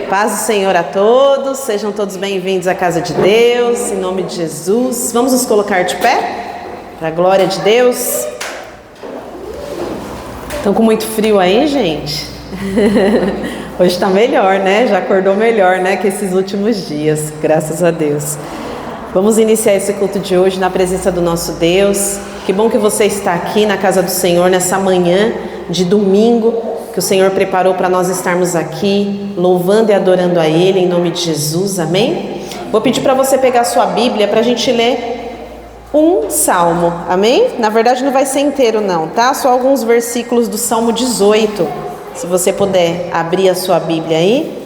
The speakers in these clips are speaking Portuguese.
Paz do Senhor a todos, sejam todos bem-vindos à casa de Deus, em nome de Jesus. Vamos nos colocar de pé, para a glória de Deus. Estão com muito frio aí, gente? Hoje está melhor, né? Já acordou melhor, né? Que esses últimos dias, graças a Deus. Vamos iniciar esse culto de hoje na presença do nosso Deus. Que bom que você está aqui na casa do Senhor nessa manhã de domingo, que o Senhor preparou para nós estarmos aqui, louvando e adorando a Ele, em nome de Jesus, amém? Vou pedir para você pegar a sua Bíblia para a gente ler um salmo, amém? Na verdade não vai ser inteiro não, tá? Só alguns versículos do Salmo 18, se você puder abrir a sua Bíblia aí.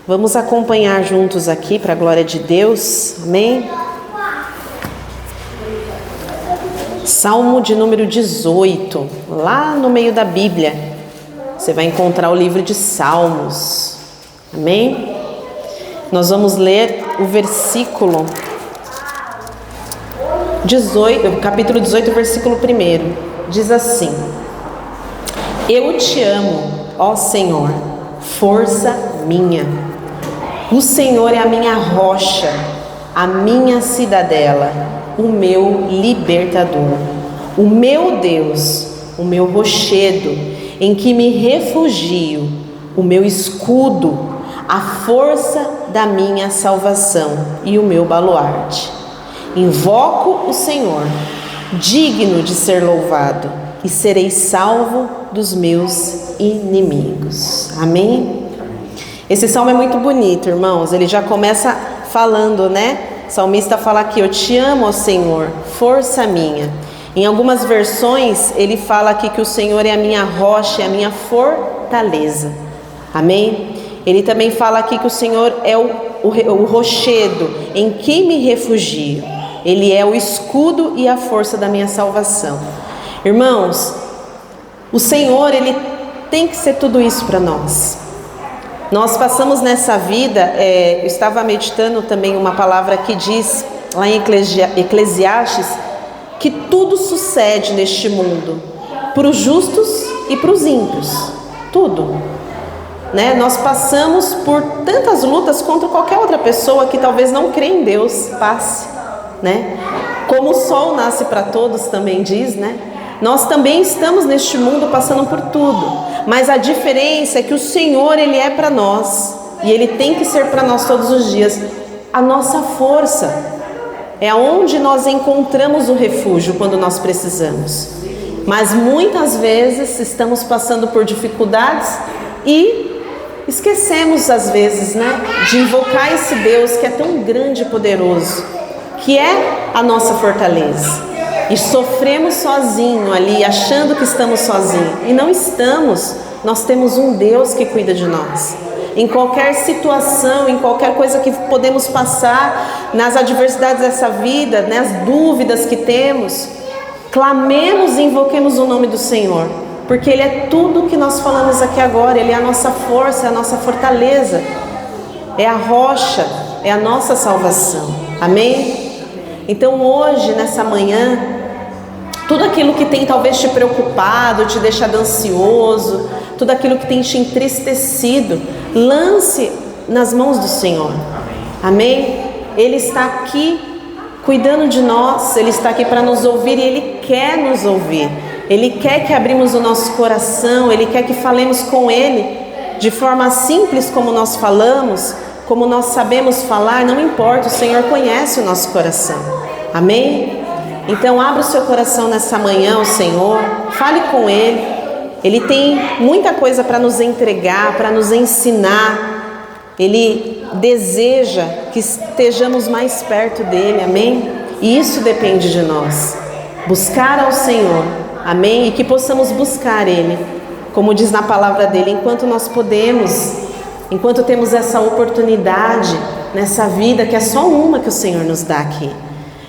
Vamos acompanhar juntos aqui para a glória de Deus, amém? Salmo de número 18, lá no meio da Bíblia. Você vai encontrar o livro de Salmos, amém? Nós vamos ler o versículo 18, capítulo 18, versículo 1. Diz assim: Eu te amo, ó Senhor, força minha. O Senhor é a minha rocha, a minha cidadela, o meu libertador, o meu Deus, o meu rochedo, em que me refugio, o meu escudo, a força da minha salvação e o meu baluarte. Invoco o Senhor, digno de ser louvado, e serei salvo dos meus inimigos. Amém? Esse salmo é muito bonito, irmãos. Ele já começa falando, né? O salmista fala aqui: eu te amo, ó Senhor, força minha. Em algumas versões, ele fala aqui que o Senhor é a minha rocha, é a minha fortaleza. Amém? Ele também fala aqui que o Senhor é o rochedo em quem me refugio. Ele é o escudo e a força da minha salvação. Irmãos, o Senhor, Ele tem que ser tudo isso para nós. Nós passamos nessa vida, eu estava meditando também uma palavra que diz, lá em Eclesiastes, que tudo sucede neste mundo, para os justos e para os ímpios, tudo, né? Nós passamos por tantas lutas contra qualquer outra pessoa que talvez não crê em Deus, passe, né? Como o sol nasce para todos, também diz, né? Nós também estamos neste mundo passando por tudo, mas a diferença é que o Senhor, Ele é para nós, e Ele tem que ser para nós todos os dias, a nossa força. É onde nós encontramos o refúgio quando nós precisamos. Mas muitas vezes estamos passando por dificuldades e esquecemos às vezes, né, de invocar esse Deus que é tão grande e poderoso, que é a nossa fortaleza. E sofremos sozinho ali, achando que estamos sozinhos. E não estamos. Nós temos um Deus que cuida de nós. Em qualquer situação, em qualquer coisa que podemos passar, nas adversidades dessa vida, nas dúvidas que temos, clamemos e invoquemos o nome do Senhor, porque Ele é tudo o que nós falamos aqui agora. Ele é a nossa força, é a nossa fortaleza, é a rocha, é a nossa salvação, amém? Então hoje, nessa manhã, tudo aquilo que tem talvez te preocupado, te deixado ansioso, tudo aquilo que tem te entristecido, lance nas mãos do Senhor, amém? Ele está aqui cuidando de nós, Ele está aqui para nos ouvir e Ele quer nos ouvir. Ele quer que abrimos o nosso coração, Ele quer que falemos com Ele de forma simples como nós falamos, como nós sabemos falar, não importa, o Senhor conhece o nosso coração, amém? Então abra o seu coração nessa manhã ao Senhor, fale com Ele. Ele tem muita coisa para nos entregar, para nos ensinar. Ele deseja que estejamos mais perto dEle, amém? E isso depende de nós. Buscar ao Senhor, amém? E que possamos buscar Ele, como diz na palavra dEle, enquanto nós podemos, enquanto temos essa oportunidade nessa vida, que é só uma que o Senhor nos dá aqui.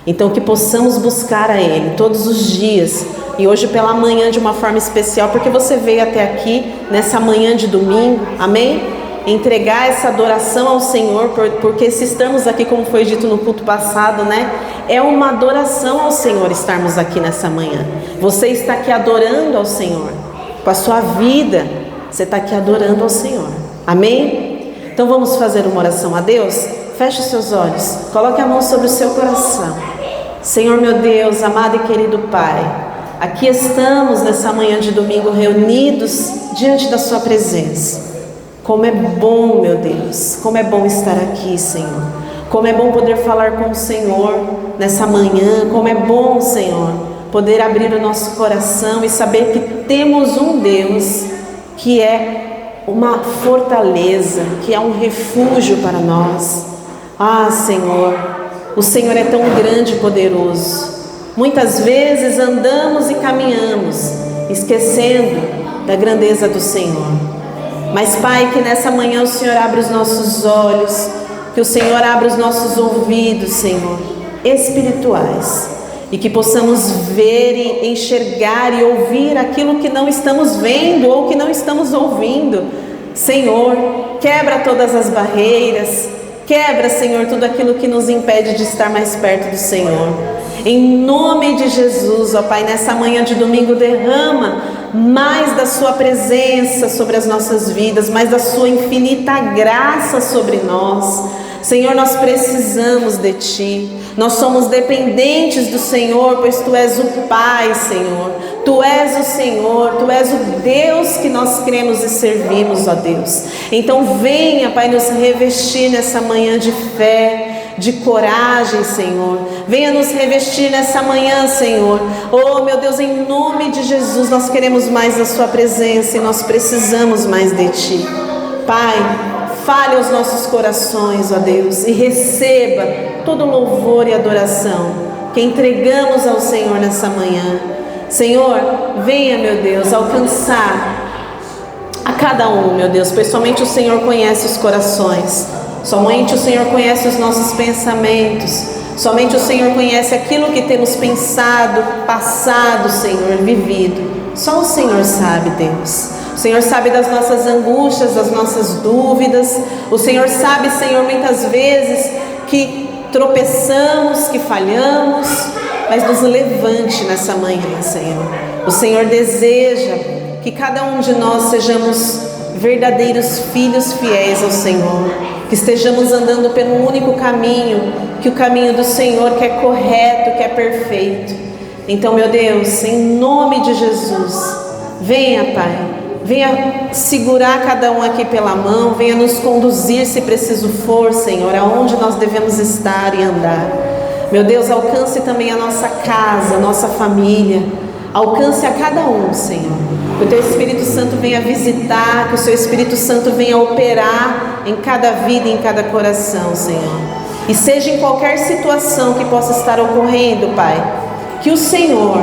Então que possamos buscar a Ele todos os dias, e hoje pela manhã de uma forma especial, porque você veio até aqui nessa manhã de domingo, amém? Entregar essa adoração ao Senhor, porque se estamos aqui, como foi dito no culto passado, né? É uma adoração ao Senhor estarmos aqui nessa manhã. Você está aqui adorando ao Senhor, com a sua vida, você está aqui adorando ao Senhor, amém? Então vamos fazer uma oração a Deus? Feche os seus olhos, coloque a mão sobre o seu coração. Senhor meu Deus, amado e querido Pai, aqui estamos nessa manhã de domingo reunidos diante da sua presença. Como é bom, meu Deus, como é bom estar aqui, Senhor. Como é bom poder falar com o Senhor nessa manhã. Como é bom, Senhor, poder abrir o nosso coração e saber que temos um Deus que é uma fortaleza, que é um refúgio para nós. Ah, Senhor, o Senhor é tão grande e poderoso. Muitas vezes andamos e caminhamos, esquecendo da grandeza do Senhor. Mas, Pai, que nessa manhã o Senhor abra os nossos olhos, que o Senhor abra os nossos ouvidos, Senhor, espirituais, e que possamos ver e enxergar e ouvir aquilo que não estamos vendo ou que não estamos ouvindo. Senhor, quebra todas as barreiras, quebra, Senhor, tudo aquilo que nos impede de estar mais perto do Senhor. Em nome de Jesus, ó Pai, nessa manhã de domingo, derrama mais da sua presença sobre as nossas vidas, mais da sua infinita graça sobre nós. Senhor, nós precisamos de Ti, nós somos dependentes do Senhor, pois Tu és o Pai, Senhor. Tu és o Senhor, Tu és o Deus que nós cremos e servimos, ó Deus. Então venha, Pai, nos revestir nessa manhã de fé, de coragem, Senhor. Venha nos revestir nessa manhã, Senhor. Oh, meu Deus, em nome de Jesus, nós queremos mais da Sua presença e nós precisamos mais de Ti. Pai, fale aos nossos corações, ó Deus, e receba todo louvor e adoração que entregamos ao Senhor nessa manhã. Senhor, venha, meu Deus, alcançar a cada um, meu Deus, pois somente o Senhor conhece os corações, somente o Senhor conhece os nossos pensamentos, somente o Senhor conhece aquilo que temos pensado, passado, Senhor, vivido. Só o Senhor sabe, Deus. O Senhor sabe das nossas angústias, das nossas dúvidas. O Senhor sabe, Senhor, muitas vezes que tropeçamos, que falhamos, mas nos levante nessa manhã, Senhor. O Senhor deseja que cada um de nós sejamos verdadeiros filhos fiéis ao Senhor, que estejamos andando pelo único caminho, que o caminho do Senhor, que é correto, que é perfeito. Então, meu Deus, em nome de Jesus, venha, Pai, venha segurar cada um aqui pela mão, venha nos conduzir, se preciso for, Senhor, aonde nós devemos estar e andar. Meu Deus, alcance também a nossa casa, a nossa família, alcance a cada um, Senhor. Que o Teu Espírito Santo venha visitar, que o Seu Espírito Santo venha operar em cada vida e em cada coração, Senhor. E seja em qualquer situação que possa estar ocorrendo, Pai, que o Senhor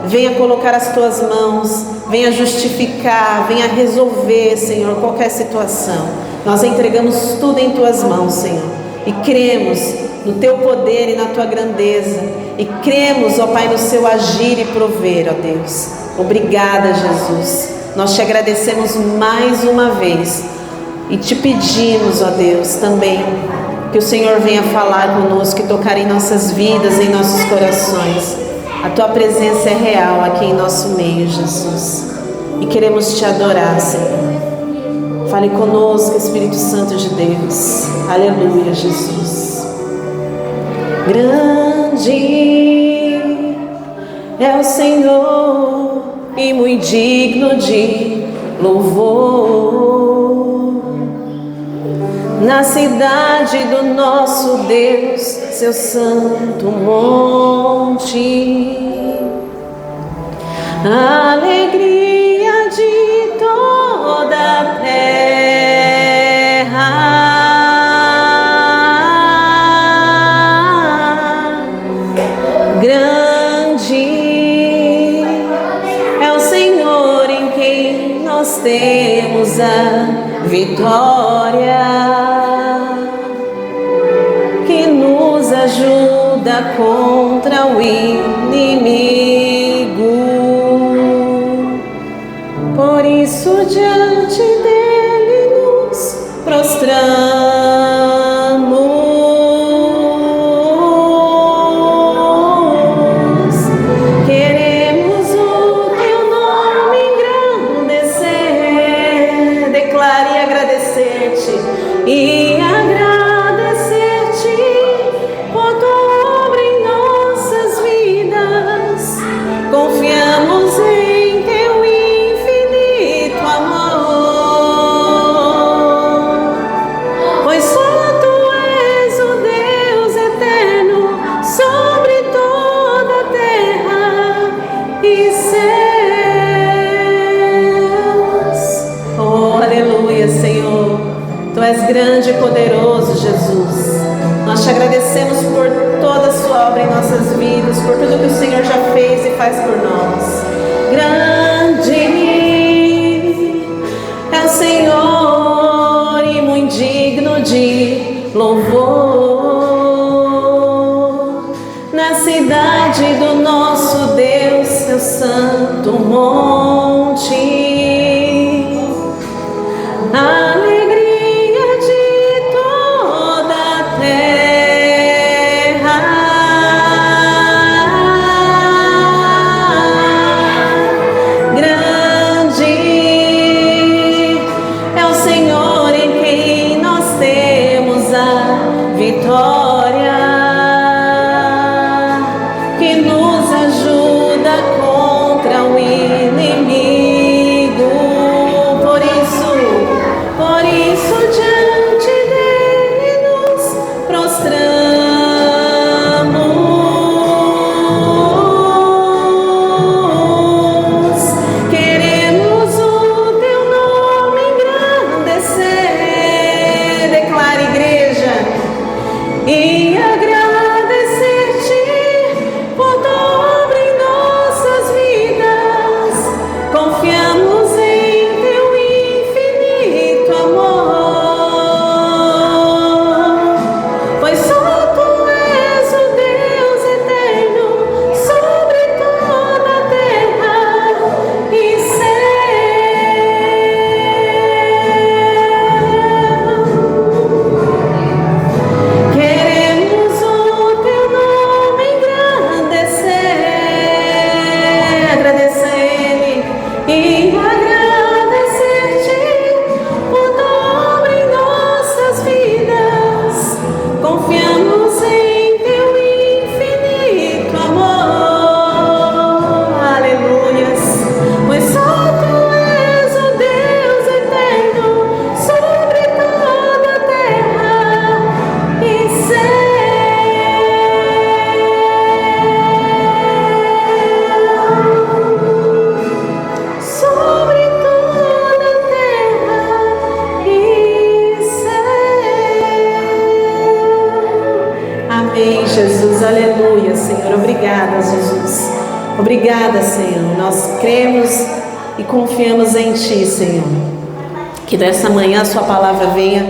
venha colocar as Tuas mãos, venha justificar, venha resolver, Senhor, qualquer situação. Nós entregamos tudo em Tuas mãos, Senhor, e cremos no Teu poder e na Tua grandeza, e cremos, ó Pai, no Seu agir e prover, ó Deus. Obrigada, Jesus. Nós Te agradecemos mais uma vez e Te pedimos, ó Deus, também que o Senhor venha falar conosco e tocar em nossas vidas, em nossos corações. A Tua presença é real aqui em nosso meio, Jesus, e queremos Te adorar, Senhor. Fale conosco, Espírito Santo de Deus. Aleluia, Jesus. Grande é o Senhor e muito digno de louvor. Na cidade do nosso Deus, Seu santo monte, a alegria de toda a terra. Grande é o Senhor em quem nós temos a vitória, que nos ajuda contra o inimigo. Por isso diante dele nos prostramos, queremos o Teu nome engrandecer, declare e agradecer-te. e agradecer-te por tua obra em nossas vidas. Confiamos em teu infinito amor, pois só tu és o Deus eterno sobre toda a terra e céus. Oh, aleluia, Senhor. Tu és grande e poderoso, Jesus. Nós te agradecemos por toda a sua obra em nossas vidas, por tudo que o Senhor já fez e faz por nós. Grande é o Senhor e muito digno de louvor. Na cidade do nosso Deus, seu santo monte. Alegria de toda a terra, grande é o Senhor em quem nós temos a vitória, que nos ajuda contra o inimigo. Por isso diante dele nos prostramos. Queremos o teu nome engrandecer, declara, igreja, e agradecer-te por tua obra em nossas vidas. Confiamos em teu infinito amor, pois só tu és o Deus eterno sobre toda a terra e céu. Queremos o teu nome engrandecer, agradeça a Ele e agradecer-te por tua obra em nossas vidas. Confiamos em teu infinito amor, aleluias, pois só tu és o Deus eterno sobre toda a terra e céu, sobre toda a terra e céu. Amém, Jesus, aleluia, Senhor. Obrigada, Jesus. Obrigada, Senhor. Nós cremos e confiamos em Ti, Senhor. Que nessa manhã a Sua palavra venha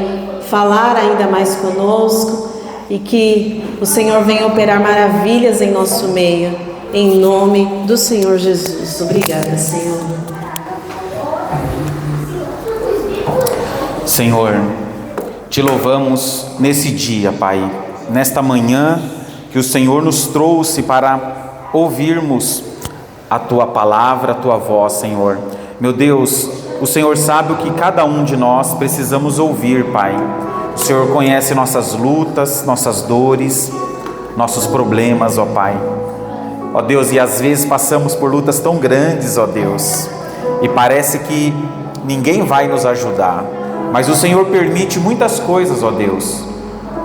falar ainda mais conosco e que o Senhor venha operar maravilhas em nosso meio, em nome do Senhor Jesus. Obrigada, Senhor. Senhor, te louvamos nesse dia, Pai, nesta manhã que o Senhor nos trouxe para ouvirmos a Tua palavra, a Tua voz, Senhor. Meu Deus, o Senhor sabe o que cada um de nós precisamos ouvir, Pai. O Senhor conhece nossas lutas, nossas dores, nossos problemas, ó Pai. Ó Deus, e às vezes passamos por lutas tão grandes, ó Deus, e parece que ninguém vai nos ajudar. Mas o Senhor permite muitas coisas, ó Deus,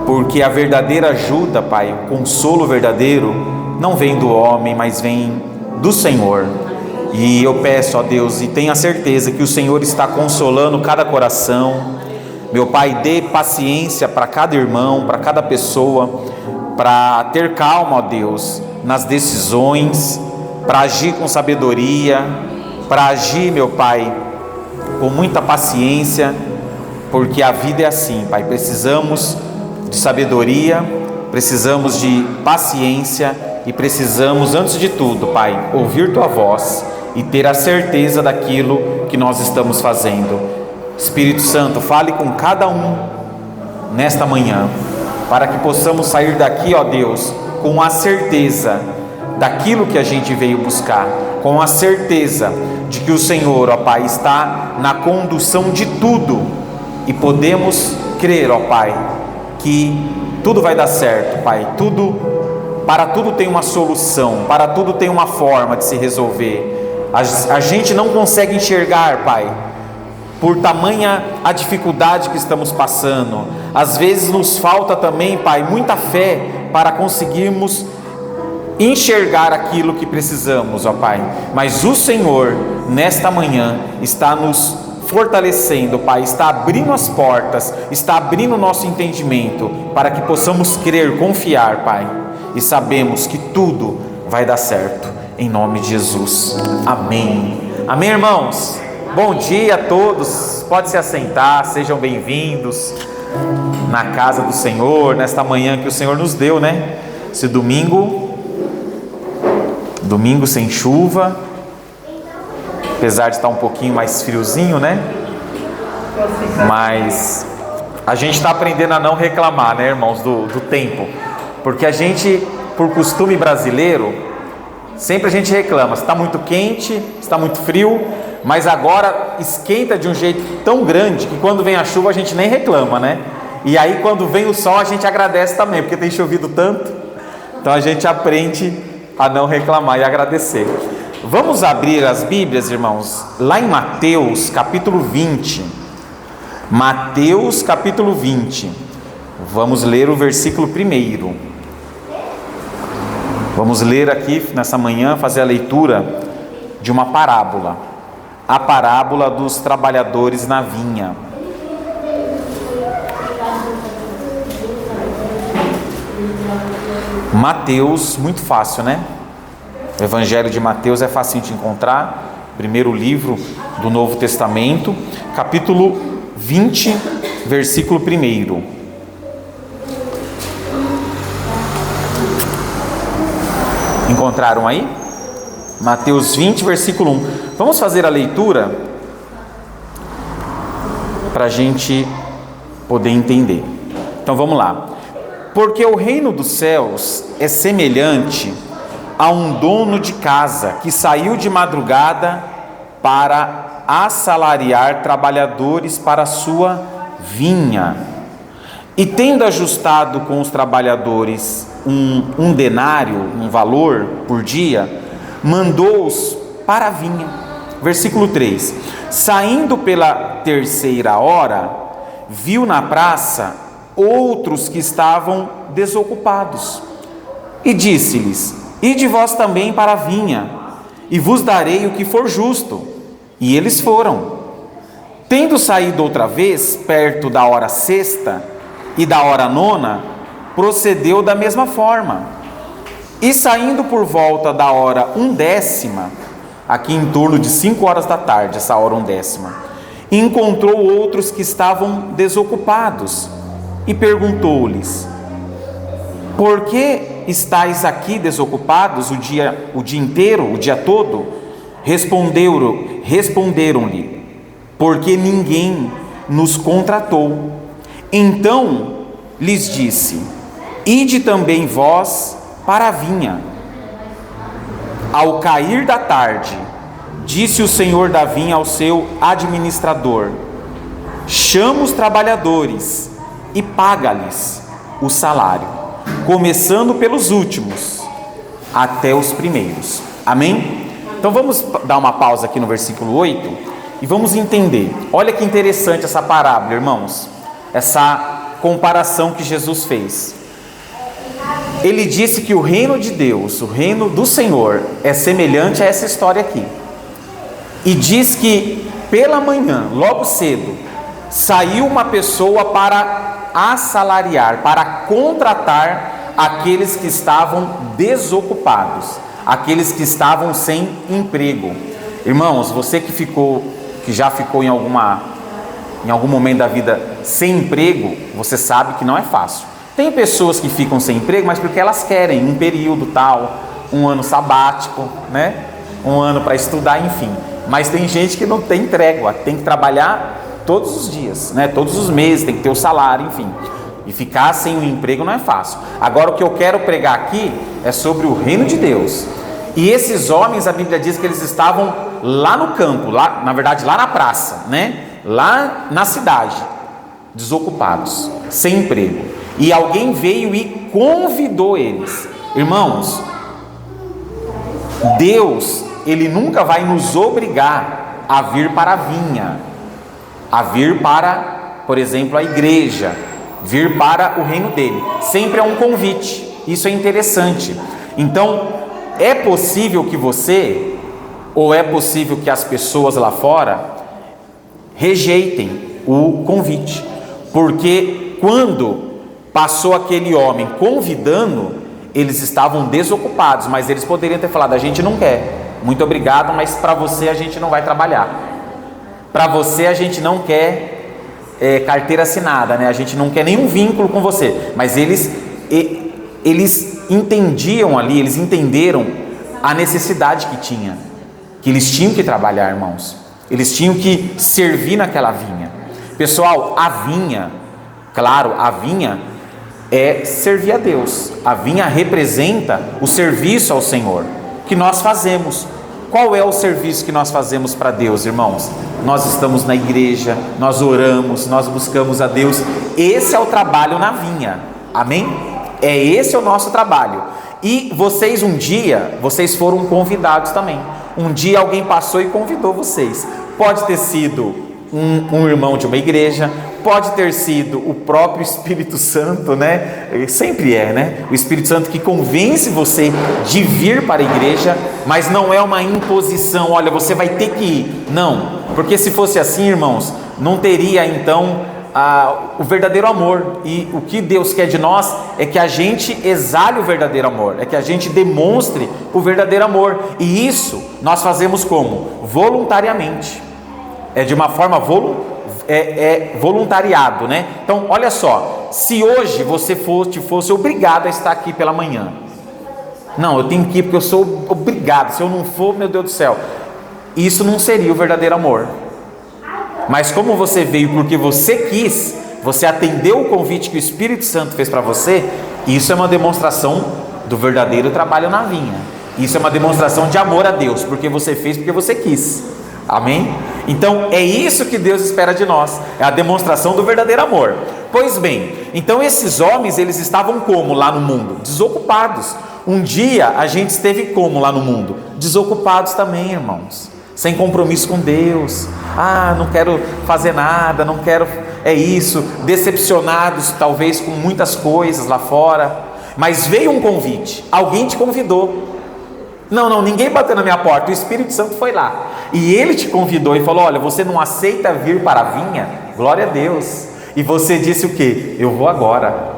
porque a verdadeira ajuda, Pai, o consolo verdadeiro, não vem do homem, mas vem do Senhor. E eu peço, ó Deus, e tenha certeza que o Senhor está consolando cada coração. Meu Pai, dê paciência para cada irmão, para cada pessoa, para ter calma, ó Deus, nas decisões, para agir com sabedoria, para agir, meu Pai, com muita paciência, porque a vida é assim, Pai. Precisamos de sabedoria, precisamos de paciência e precisamos, antes de tudo, Pai, ouvir Tua voz e ter a certeza daquilo que nós estamos fazendo. Espírito Santo, fale com cada um nesta manhã, para que possamos sair daqui, ó Deus, com a certeza daquilo que a gente veio buscar, com a certeza de que o Senhor, ó Pai, está na condução de tudo e podemos crer, ó Pai, que tudo vai dar certo, Pai. Para tudo tem uma solução, para tudo tem uma forma de se resolver. A gente não consegue enxergar, Pai, por tamanha a dificuldade que estamos passando. Às vezes nos falta também, Pai, muita fé para conseguirmos enxergar aquilo que precisamos, ó Pai. Mas o Senhor, nesta manhã, está nos fortalecendo, Pai, está abrindo as portas, está abrindo o nosso entendimento, para que possamos crer, confiar, Pai, e sabemos que tudo vai dar certo, em nome de Jesus, amém. Amém, irmãos? Bom dia a todos, pode se assentar, sejam bem-vindos na casa do Senhor, nesta manhã que o Senhor nos deu, né? Esse domingo sem chuva, apesar de estar um pouquinho mais friozinho, né? Mas a gente está aprendendo a não reclamar, né, irmãos, do tempo, porque a gente, por costume brasileiro, sempre a gente reclama, se está muito quente, se está muito frio, mas agora esquenta de um jeito tão grande que quando vem a chuva a gente nem reclama, né? E aí quando vem o sol a gente agradece também, porque tem chovido tanto, então a gente aprende a não reclamar e agradecer. Vamos abrir as Bíblias, irmãos, lá em Mateus capítulo 20. Mateus capítulo 20. Vamos ler o versículo 1. Vamos ler aqui nessa manhã, fazer a leitura de uma parábola. A parábola dos trabalhadores na vinha. Mateus, muito fácil, né? O Evangelho de Mateus é facinho de encontrar, primeiro livro do Novo Testamento, capítulo 20, versículo 1. Encontraram aí? Mateus 20, versículo 1. Vamos fazer a leitura para a gente poder entender. Então vamos lá. Porque o reino dos céus é semelhante a um dono de casa que saiu de madrugada para assalariar trabalhadores para a sua vinha. E tendo ajustado com os trabalhadores um denário, um valor por dia, mandou-os para a vinha. Versículo 3. Saindo pela 3ª hora, viu na praça outros que estavam desocupados, e disse-lhes: ide vós também para a vinha, e vos darei o que for justo. E eles foram. Tendo saído outra vez, perto da hora 6ª e da hora 9ª, procedeu da mesma forma. E saindo por volta da hora 1/10, aqui em torno de 5 horas da tarde, essa hora 1/10, encontrou outros que estavam desocupados, e perguntou-lhes: por que estáis aqui desocupados o dia inteiro, o dia todo? Responderam-lhe: porque ninguém nos contratou. Então lhes disse: ide também vós para a vinha. Ao cair da tarde, disse o senhor da vinha ao seu administrador: chama os trabalhadores e paga-lhes o salário, começando pelos últimos até os primeiros. Amém? Então vamos dar uma pausa aqui no versículo 8 e vamos entender. Olha que interessante essa parábola, irmãos, essa comparação que Jesus fez. Ele disse que o reino de Deus, o reino do Senhor, é semelhante a essa história aqui. E diz que pela manhã, logo cedo, saiu uma pessoa para assalariar, para contratar aqueles que estavam desocupados, aqueles que estavam sem emprego. Irmãos, você que já ficou em algum momento da vida sem emprego, você sabe que não é fácil. Tem pessoas que ficam sem emprego, mas porque elas querem um período tal, um ano sabático, né? Um ano para estudar, enfim. Mas tem gente que não tem trégua, tem que trabalhar todos os dias, né? Todos os meses, tem que ter o salário, enfim. E ficar sem um emprego não é fácil. Agora, o que eu quero pregar aqui é sobre o reino de Deus. E esses homens, a Bíblia diz que eles estavam lá no campo, lá, na verdade lá na praça, né? Lá na cidade. desocupados, sem emprego. E alguém veio e convidou eles. Irmãos, Deus, Ele nunca vai nos obrigar a vir para a vinha, a vir para, por exemplo, a igreja, vir para o reino dele. Sempre é um convite. Isso é interessante. Então, é possível que você, ou é possível que as pessoas lá fora rejeitem o convite, porque quando passou aquele homem convidando, eles estavam desocupados, mas eles poderiam ter falado: a gente não quer, muito obrigado, mas para você a gente não vai trabalhar, para você a gente não quer carteira assinada, né? A gente não quer nenhum vínculo com você. Mas eles entendiam ali, eles entenderam a necessidade que eles tinham que trabalhar, irmãos, eles tinham que servir naquela vinha. Pessoal, a vinha, claro, a vinha é servir a Deus. A vinha representa o serviço ao Senhor que nós fazemos. Qual é o serviço que nós fazemos para Deus, irmãos? Nós estamos na igreja, nós oramos, nós buscamos a Deus. Esse é o trabalho na vinha, amém? Esse é o nosso trabalho. E vocês um dia, vocês foram convidados também. Um dia alguém passou e convidou vocês. Pode ter sido um irmão de uma igreja, pode ter sido o próprio Espírito Santo, né? Sempre é, né? O Espírito Santo que convence você de vir para a igreja, mas não é uma imposição, olha, você vai ter que ir. Não, porque se fosse assim, irmãos, não teria então o verdadeiro amor. E o que Deus quer de nós é que a gente exale o verdadeiro amor, é que a gente demonstre o verdadeiro amor. E isso nós fazemos como? Voluntariamente. É de uma forma voluntariado, né? Então, olha só, se hoje você fosse obrigado a estar aqui pela manhã, não, eu tenho que ir porque eu sou obrigado, se eu não for, meu Deus do céu, isso não seria o verdadeiro amor. Mas como você veio porque você quis, você atendeu o convite que o Espírito Santo fez para você, isso é uma demonstração do verdadeiro trabalho na vinha. Isso é uma demonstração de amor a Deus, porque você fez porque você quis. Amém? Então é isso que Deus espera de nós, é a demonstração do verdadeiro amor. Pois bem, então esses homens, eles estavam como lá no mundo? Desocupados. Um dia a gente esteve como lá no mundo? Desocupados também, irmãos, sem compromisso com Deus. Não quero fazer nada, não quero, decepcionados talvez com muitas coisas lá fora. Mas veio um convite, alguém te convidou. Não, ninguém bateu na minha porta, o Espírito Santo foi lá e ele te convidou e falou: olha, você não aceita vir para a vinha? Glória a Deus. E você disse o quê? Eu vou agora,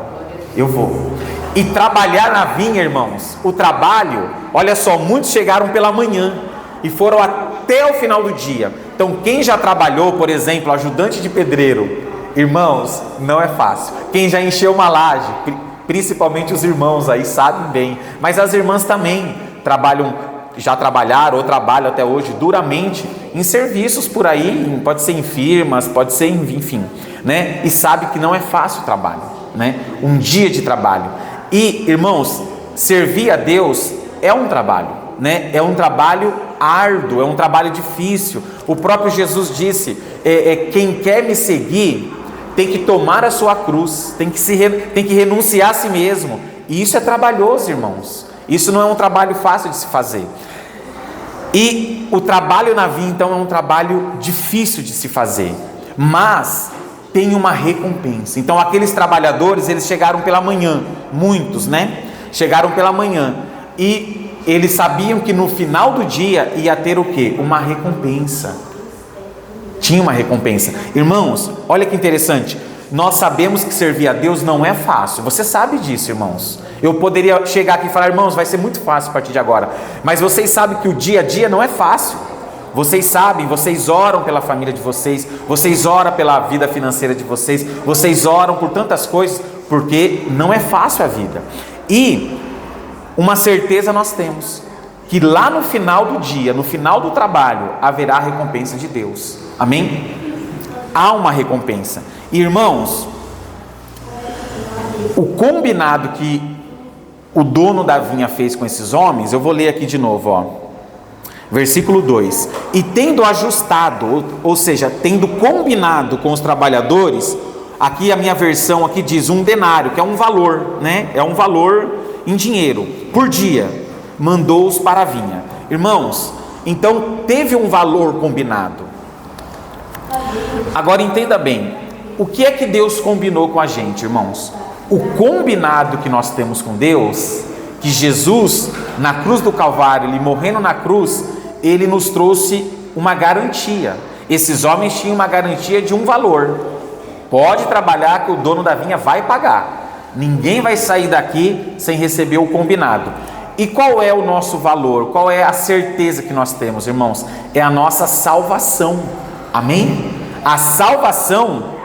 eu vou. E trabalhar na vinha, irmãos, o trabalho, olha só, muitos chegaram pela manhã e foram até o final do dia. Então quem já trabalhou, por exemplo, ajudante de pedreiro, irmãos, não é fácil. Quem já encheu uma laje, principalmente os irmãos aí sabem bem, mas as irmãs também já trabalharam ou trabalham até hoje duramente em serviços por aí, pode ser em firmas, pode ser enfim, né? E sabe que não é fácil o trabalho, né? Um dia de trabalho. E, irmãos, servir a Deus é um trabalho, né? É um trabalho árduo, é um trabalho difícil. O próprio Jesus disse: quem quer me seguir tem que tomar a sua cruz, tem que renunciar a si mesmo. E isso é trabalhoso, irmãos. Isso não é um trabalho fácil de se fazer. E o trabalho na vinha, então, é um trabalho difícil de se fazer, mas tem uma recompensa. Então aqueles trabalhadores, eles chegaram pela manhã, muitos, né? Chegaram pela manhã e eles sabiam que no final do dia ia ter o quê? Uma recompensa. Tinha uma recompensa. Irmãos, olha que interessante. Nós sabemos que servir a Deus não é fácil. Você sabe disso, irmãos. Eu poderia chegar aqui e falar: irmãos, vai ser muito fácil a partir de agora. Mas vocês sabem que o dia a dia não é fácil. Vocês sabem, vocês oram pela família de vocês, vocês oram pela vida financeira de vocês, vocês oram por tantas coisas, porque não é fácil a vida. E uma certeza nós temos, que lá no final do dia, no final do trabalho, haverá a recompensa de Deus. Amém? Há uma recompensa. Irmãos, o combinado que o dono da vinha fez com esses homens, eu vou ler aqui de novo, versículo 2: e tendo ajustado, ou seja, tendo combinado com os trabalhadores, aqui a minha versão aqui diz 1 denário, que é um valor, né? É um valor em dinheiro, por dia, mandou-os para a vinha. Irmãos, então teve um valor combinado. Agora entenda bem, o que é que Deus combinou com a gente, irmãos? O combinado que nós temos com Deus, que Jesus, na cruz do Calvário, ele morrendo na cruz, ele nos trouxe uma garantia. Esses homens tinham uma garantia de um valor. Pode trabalhar que o dono da vinha vai pagar. Ninguém vai sair daqui sem receber o combinado. E qual é o nosso valor? Qual é a certeza que nós temos, irmãos? É a nossa salvação. Amém? A salvação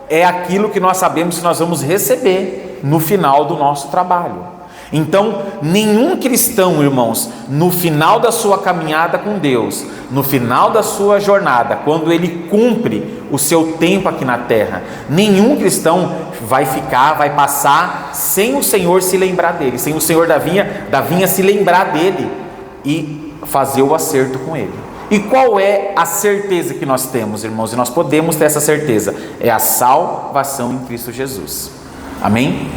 é aquilo que nós sabemos que nós vamos receber no final do nosso trabalho. Então, nenhum cristão, irmãos, no final da sua caminhada com Deus, no final da sua jornada, quando ele cumpre o seu tempo aqui na terra, nenhum cristão vai passar sem o Senhor se lembrar dele, sem o Senhor da vinha se lembrar dele e fazer o acerto com ele. E qual é a certeza que nós temos, irmãos? E nós podemos ter essa certeza, é a salvação em Cristo Jesus. Amém?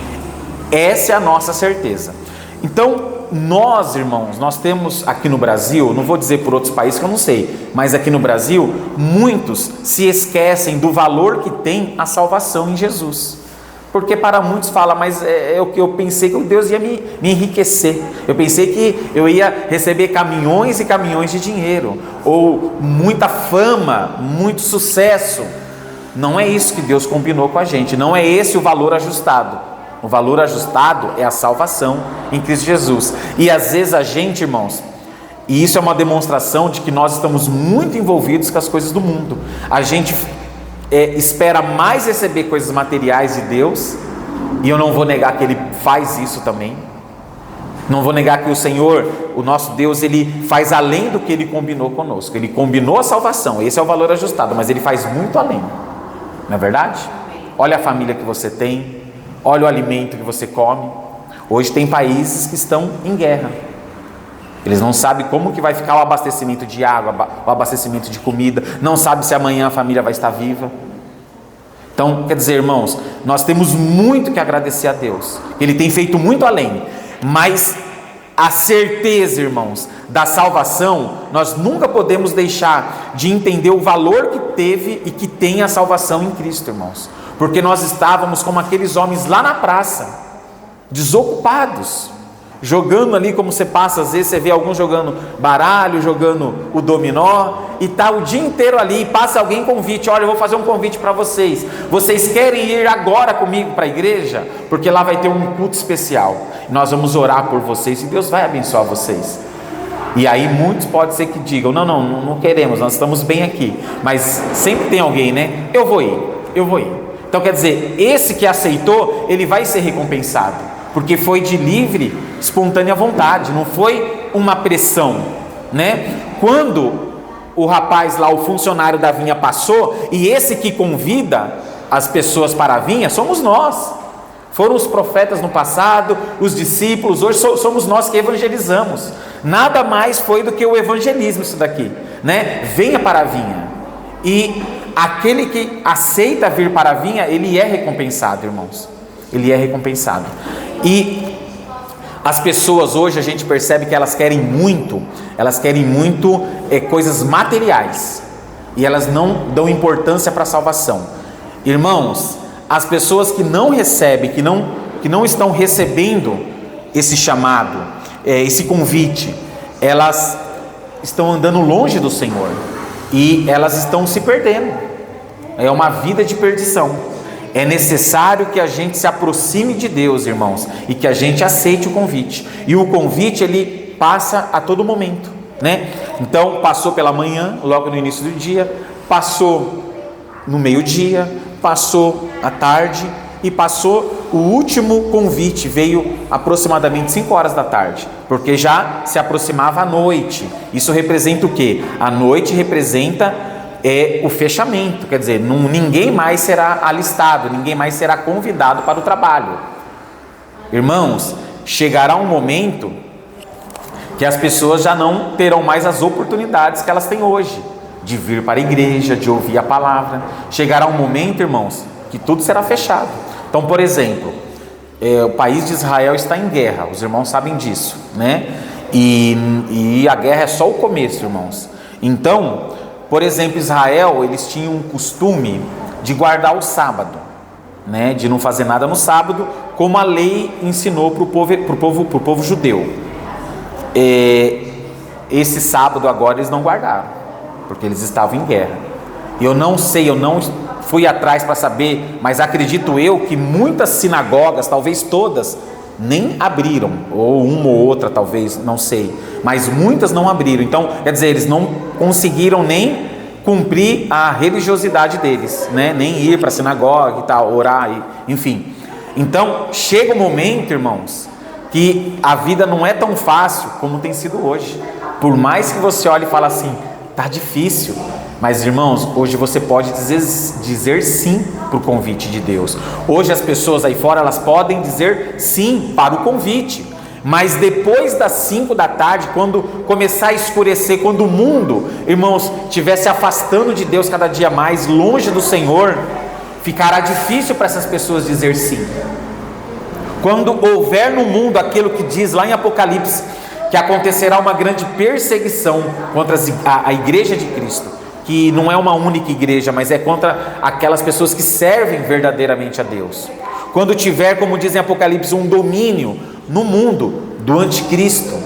Essa é a nossa certeza. Então, nós, irmãos, nós temos aqui no Brasil, não vou dizer por outros países que eu não sei, mas aqui no Brasil, muitos se esquecem do valor que tem a salvação em Jesus. Porque para muitos fala, mas é o que eu pensei que Deus ia me enriquecer. Eu pensei que eu ia receber caminhões e caminhões de dinheiro, ou muita fama, muito sucesso. Não é isso que Deus combinou com a gente, não é esse o valor ajustado. O valor ajustado é a salvação em Cristo Jesus. E às vezes a gente, irmãos, e isso é uma demonstração de que nós estamos muito envolvidos com as coisas do mundo. A gente espera mais receber coisas materiais de Deus, e eu não vou negar que Ele faz isso também. Não vou negar que o Senhor, o nosso Deus, Ele faz além do que Ele combinou conosco. Ele combinou a salvação, esse é o valor ajustado, mas Ele faz muito além. Não é verdade? Olha a família que você tem. Olha o alimento que você come. Hoje tem países que estão em guerra. Eles não sabem como que vai ficar o abastecimento de água, o abastecimento de comida. Não sabem se amanhã a família vai estar viva. Então, quer dizer, irmãos, nós temos muito que agradecer a Deus. Ele tem feito muito além. Mas a certeza, irmãos, da salvação, nós nunca podemos deixar de entender o valor que teve e que tem a salvação em Cristo, irmãos. Porque nós estávamos como aqueles homens lá na praça, desocupados, jogando ali, como você passa, às vezes você vê alguns jogando baralho, jogando o dominó, e está o dia inteiro ali, e passa alguém convite, olha, eu vou fazer um convite para vocês querem ir agora comigo para a igreja? Porque lá vai ter um culto especial, nós vamos orar por vocês, e Deus vai abençoar vocês. E aí muitos pode ser que digam, não queremos, nós estamos bem aqui, mas sempre tem alguém, né? Eu vou ir. Então quer dizer, esse que aceitou, ele vai ser recompensado, porque foi de livre, espontânea vontade, não foi uma pressão, né? Quando o rapaz lá, o funcionário da vinha passou, e esse que convida as pessoas para a vinha, somos nós. Foram os profetas no passado, os discípulos, hoje somos nós que evangelizamos. Nada mais foi do que o evangelismo isso daqui, né? Venha para a vinha. E aquele que aceita vir para a vinha, ele é recompensado, irmãos. Ele é recompensado. E as pessoas hoje, a gente percebe que elas querem muito coisas materiais. E elas não dão importância para a salvação. Irmãos, as pessoas que não recebem, que não estão recebendo esse chamado, esse convite, elas estão andando longe do Senhor. E elas estão se perdendo. É uma vida de perdição. É necessário que a gente se aproxime de Deus, irmãos, e que a gente aceite o convite. E o convite, ele passa a todo momento, né? Então, passou pela manhã, logo no início do dia, passou no meio-dia, passou à tarde e passou o último convite, veio aproximadamente 5 horas da tarde, porque já se aproximava a noite. Isso representa o quê? A noite representa o fechamento, quer dizer, ninguém mais será alistado, ninguém mais será convidado para o trabalho. Irmãos, chegará um momento que as pessoas já não terão mais as oportunidades que elas têm hoje, de vir para a igreja, de ouvir a palavra. Chegará um momento, irmãos, que tudo será fechado. Então, por exemplo, o país de Israel está em guerra, os irmãos sabem disso, né? E a guerra é só o começo, irmãos. Então, por exemplo, Israel, eles tinham um costume de guardar o sábado, né? De não fazer nada no sábado, como a lei ensinou para o povo judeu. Esse sábado agora eles não guardaram, porque eles estavam em guerra. Eu não sei, eu não fui atrás para saber, mas acredito eu que muitas sinagogas, talvez todas, nem abriram, ou uma ou outra talvez, não sei, mas muitas não abriram. Então, quer dizer, eles não conseguiram nem cumprir a religiosidade deles, né? Nem ir para a sinagoga e tal, orar, enfim. Então, chega um momento, irmãos, que a vida não é tão fácil como tem sido hoje. Por mais que você olhe e fale assim, tá difícil, mas irmãos, hoje você pode dizer sim para o convite de Deus. Hoje as pessoas aí fora, elas podem dizer sim para o convite, mas depois das 5 da tarde, quando começar a escurecer, quando o mundo, irmãos, estiver se afastando de Deus cada dia mais, longe do Senhor, ficará difícil para essas pessoas dizer sim. Quando houver no mundo aquilo que diz lá em Apocalipse, que acontecerá uma grande perseguição contra a igreja de Cristo, que não é uma única igreja, mas é contra aquelas pessoas que servem verdadeiramente a Deus. Quando tiver, como diz em Apocalipse, um domínio no mundo do anticristo,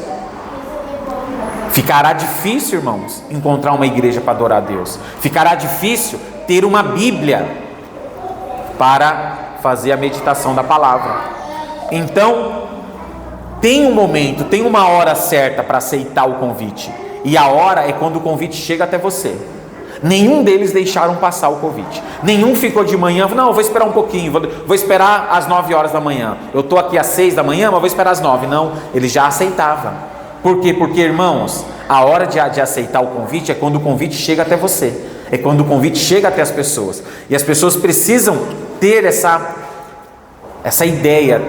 ficará difícil, irmãos, encontrar uma igreja para adorar a Deus. Ficará difícil ter uma Bíblia para fazer a meditação da palavra. Então, tem um momento, tem uma hora certa para aceitar o convite. E a hora é quando o convite chega até você. Nenhum deles deixaram passar o convite. Nenhum ficou de manhã, não, vou esperar um pouquinho, vou esperar às 9 horas da manhã. Eu estou aqui às 6 da manhã, mas vou esperar às 9. Não, ele já aceitava. Por quê? Porque, irmãos, a hora de aceitar o convite é quando o convite chega até você. É quando o convite chega até as pessoas. E as pessoas precisam ter essa ideia,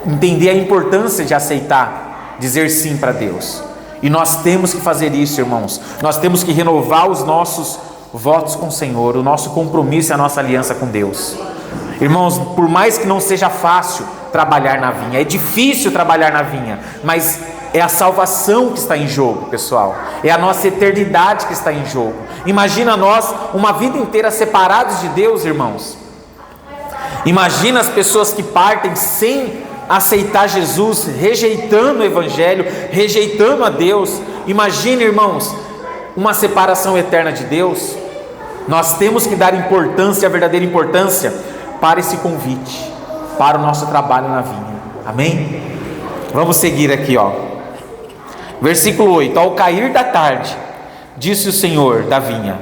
entender a importância de aceitar, dizer sim para Deus. E nós temos que fazer isso, irmãos. Nós temos que renovar os nossos votos com o Senhor, o nosso compromisso e a nossa aliança com Deus. Irmãos, por mais que não seja fácil trabalhar na vinha, é difícil trabalhar na vinha, mas é a salvação que está em jogo, pessoal. É a nossa eternidade que está em jogo. Imagina nós, uma vida inteira separados de Deus, irmãos. Imagina as pessoas que partem sem aceitar Jesus, rejeitando o Evangelho, rejeitando a Deus. Imagine, irmãos, uma separação eterna de Deus. Nós temos que dar importância, a verdadeira importância, para esse convite, para o nosso trabalho na vinha. Amém? Vamos seguir aqui, ó. Versículo 8: ao cair da tarde, disse o Senhor da vinha,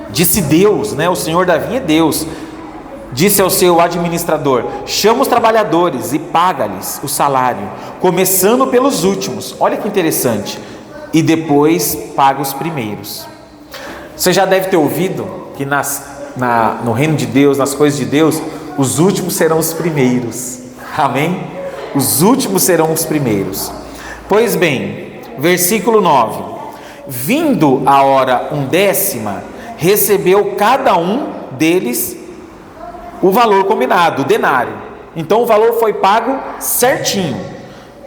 disse Deus, né? O Senhor da vinha é Deus. Disse ao seu administrador: chama os trabalhadores e paga-lhes o salário, começando pelos últimos. Olha que interessante. E depois paga os primeiros. Você já deve ter ouvido que no reino de Deus, nas coisas de Deus, os últimos serão os primeiros. Amém? Os últimos serão os primeiros. Pois bem, versículo 9: vindo a hora 1/10, recebeu cada um deles o valor combinado, o denário. Então o valor foi pago certinho.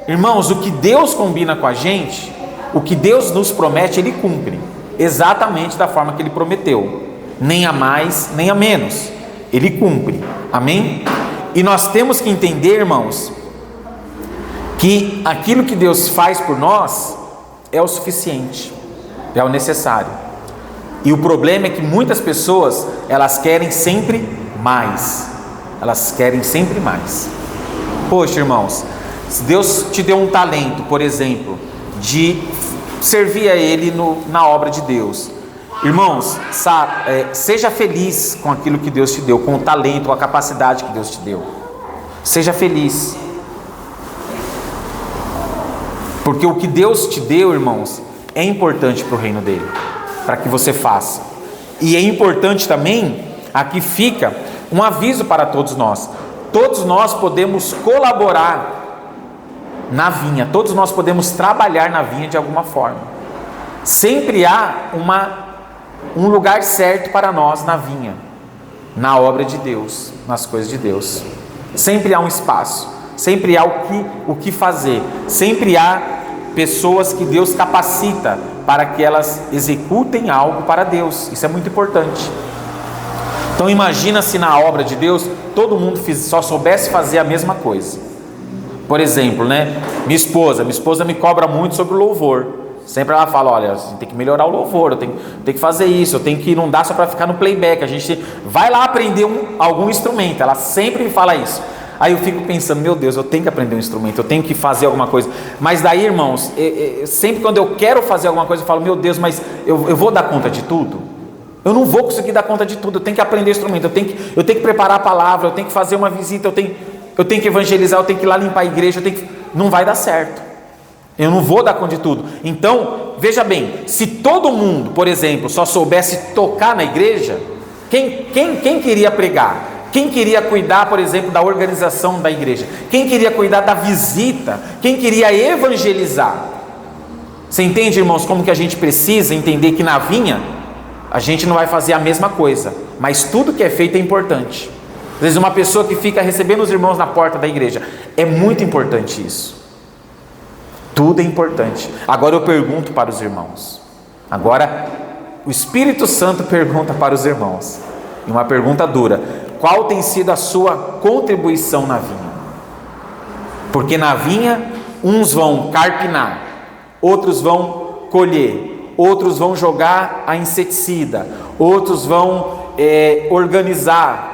Irmãos, o que Deus combina com a gente, o que Deus nos promete, Ele cumpre exatamente da forma que Ele prometeu, nem a mais, nem a menos. Ele cumpre, amém? E nós temos que entender, irmãos, que aquilo que Deus faz por nós é o suficiente, é o necessário. E o problema é que muitas pessoas, elas querem sempre mais. Elas querem sempre mais. Poxa, irmãos, se Deus te deu um talento, por exemplo, de servir a Ele na obra de Deus, irmãos, seja feliz com aquilo que Deus te deu, com o talento, com a capacidade que Deus te deu. Seja feliz, porque o que Deus te deu, irmãos, é importante para o reino dele, para que você faça. E é importante também, aqui fica um aviso para todos nós. Todos nós podemos colaborar na vinha, todos nós podemos trabalhar na vinha de alguma forma. Sempre há um lugar certo para nós na vinha. na obra de Deus, nas coisas de Deus. Sempre há um espaço, sempre há o que fazer, sempre há pessoas que Deus capacita para que elas executem algo para Deus. Isso é muito importante. Então imagina se na obra de Deus todo mundo só soubesse fazer a mesma coisa. Por exemplo, né? Minha esposa me cobra muito sobre o louvor. Sempre ela fala, olha, você tem que melhorar o louvor, eu tenho que fazer isso, eu tenho que, não dá só para ficar no playback, a gente vai lá aprender algum instrumento. Ela sempre me fala isso. Aí eu fico pensando, meu Deus, eu tenho que aprender um instrumento, eu tenho que fazer alguma coisa. Mas daí, irmãos, sempre quando eu quero fazer alguma coisa, eu falo, meu Deus, mas eu vou dar conta de tudo? Eu não vou conseguir dar conta de tudo, eu tenho que aprender instrumento, eu tenho que preparar a palavra, eu tenho que fazer uma visita, eu tenho que evangelizar, eu tenho que ir lá limpar a igreja, não vai dar certo. Eu não vou dar conta de tudo. Então, veja bem, se todo mundo, por exemplo, só soubesse tocar na igreja, quem queria pregar? Quem queria cuidar, por exemplo, da organização da igreja? Quem queria cuidar da visita? Quem queria evangelizar? Você entende, irmãos, como que a gente precisa entender que na vinha a gente não vai fazer a mesma coisa, mas tudo que é feito é importante. Às vezes uma pessoa que fica recebendo os irmãos na porta da igreja, é muito importante isso. Tudo é importante. Agora eu pergunto para os irmãos. Agora o Espírito Santo pergunta para os irmãos. E uma pergunta dura: qual tem sido a sua contribuição na vinha? Porque na vinha uns vão carpinar, outros vão colher, outros vão jogar a inseticida, outros vão organizar.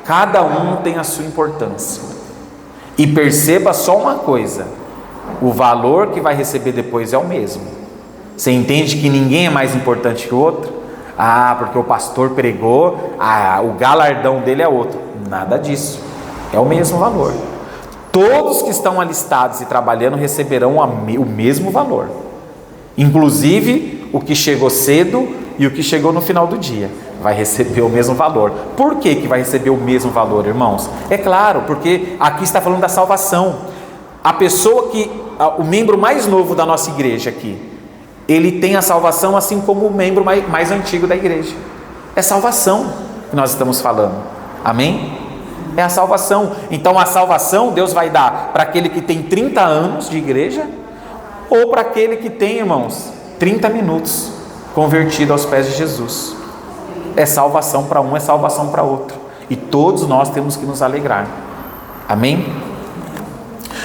Cada um tem a sua importância. E perceba só uma coisa: o valor que vai receber depois é o mesmo. Você entende que ninguém é mais importante que o outro? Porque o pastor pregou, o galardão dele é outro. Nada disso, é o mesmo valor. Todos que estão alistados e trabalhando receberão o mesmo valor, inclusive o que chegou cedo e o que chegou no final do dia vai receber o mesmo valor. Por que vai receber o mesmo valor, irmãos? É claro, porque aqui está falando da salvação. A pessoa o membro mais novo da nossa igreja aqui, ele tem a salvação assim como o membro mais antigo da igreja. É salvação que nós estamos falando. Amém? É a salvação. Então a salvação Deus vai dar para aquele que tem 30 anos de igreja, ou para aquele que tem, irmãos, 30 minutos convertido aos pés de Jesus. É salvação para um, é salvação para outro. E todos nós temos que nos alegrar. Amém?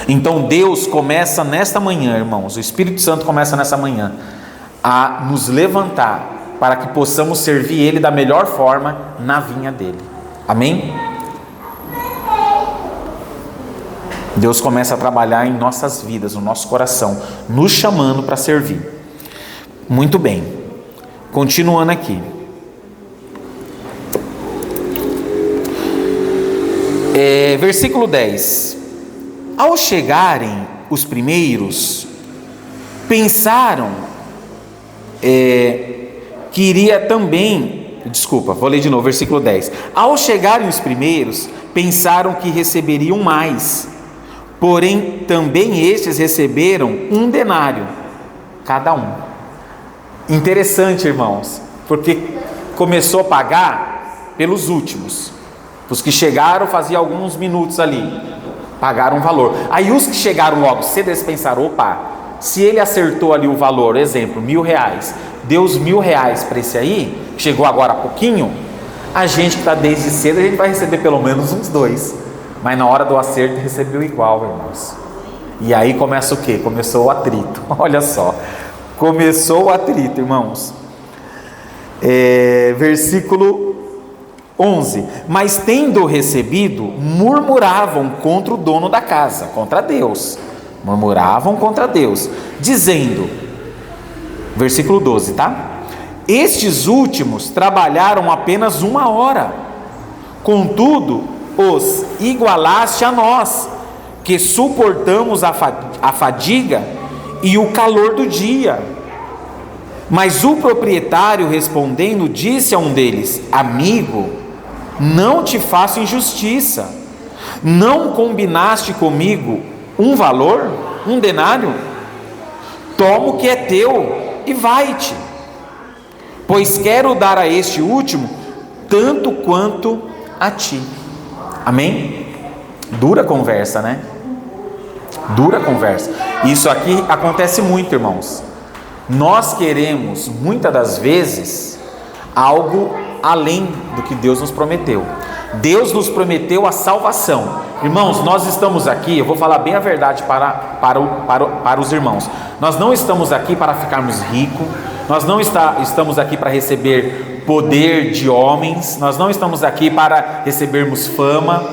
Então Deus começa nesta manhã, irmãos, o Espírito Santo começa nessa manhã a nos levantar para que possamos servir Ele da melhor forma na vinha dele. Amém? Deus começa a trabalhar em nossas vidas, no nosso coração, nos chamando para servir. Muito bem, continuando aqui. Versículo 10. Ao chegarem os primeiros, pensaram que iria também... Desculpa, vou ler de novo, versículo 10. Ao chegarem os primeiros, pensaram que receberiam mais, porém também estes receberam 1 denário, cada um. Interessante, irmãos, porque começou a pagar pelos últimos. Os que chegaram fazia alguns minutos ali, pagaram um valor. Aí os que chegaram logo cedo, eles pensaram: opa, se ele acertou ali o valor, exemplo, R$1.000, deu os R$1.000 para esse aí, que chegou agora há pouquinho, a gente que está desde cedo, a gente vai receber pelo menos uns 2. Mas na hora do acerto recebeu igual, irmãos. E aí começa o quê? Começou o atrito. Olha só, começou o atrito, irmãos. Versículo 11. Mas tendo recebido, murmuravam contra o dono da casa, contra Deus. Murmuravam contra Deus, dizendo, versículo 12, tá? Estes últimos trabalharam apenas 1 hora, contudo os igualaste a nós, que suportamos a fadiga e o calor do dia. Mas o proprietário respondendo disse a um deles: amigo, não te faço injustiça, não combinaste comigo um valor, 1 denário? Toma o que é teu e vai-te, pois quero dar a este último tanto quanto a ti. Amém? Dura conversa, né? Dura conversa. Isso aqui acontece muito, irmãos. Nós queremos, muitas das vezes, algo além do que Deus nos prometeu. Deus nos prometeu a salvação. Irmãos, nós estamos aqui, eu vou falar bem a verdade para os irmãos. Nós não estamos aqui para ficarmos ricos, nós não estamos aqui para receber poder de homens, nós não estamos aqui para recebermos fama,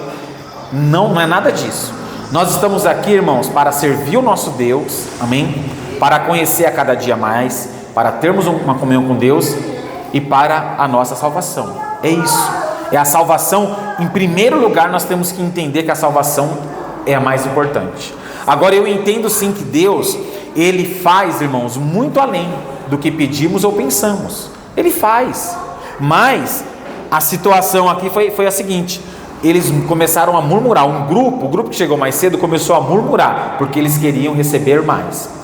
não é nada disso. Nós estamos aqui, irmãos, para servir o nosso Deus, amém? Para conhecer a cada dia mais, para termos uma comunhão com Deus e para a nossa salvação. É isso. É a salvação. Em primeiro lugar, nós temos que entender que a salvação é a mais importante. Agora, eu entendo sim que Deus, Ele faz, irmãos, muito além do que pedimos ou pensamos. Ele faz. Mas a situação aqui foi a seguinte: eles começaram a murmurar. O grupo que chegou mais cedo começou a murmurar, porque eles queriam receber mais.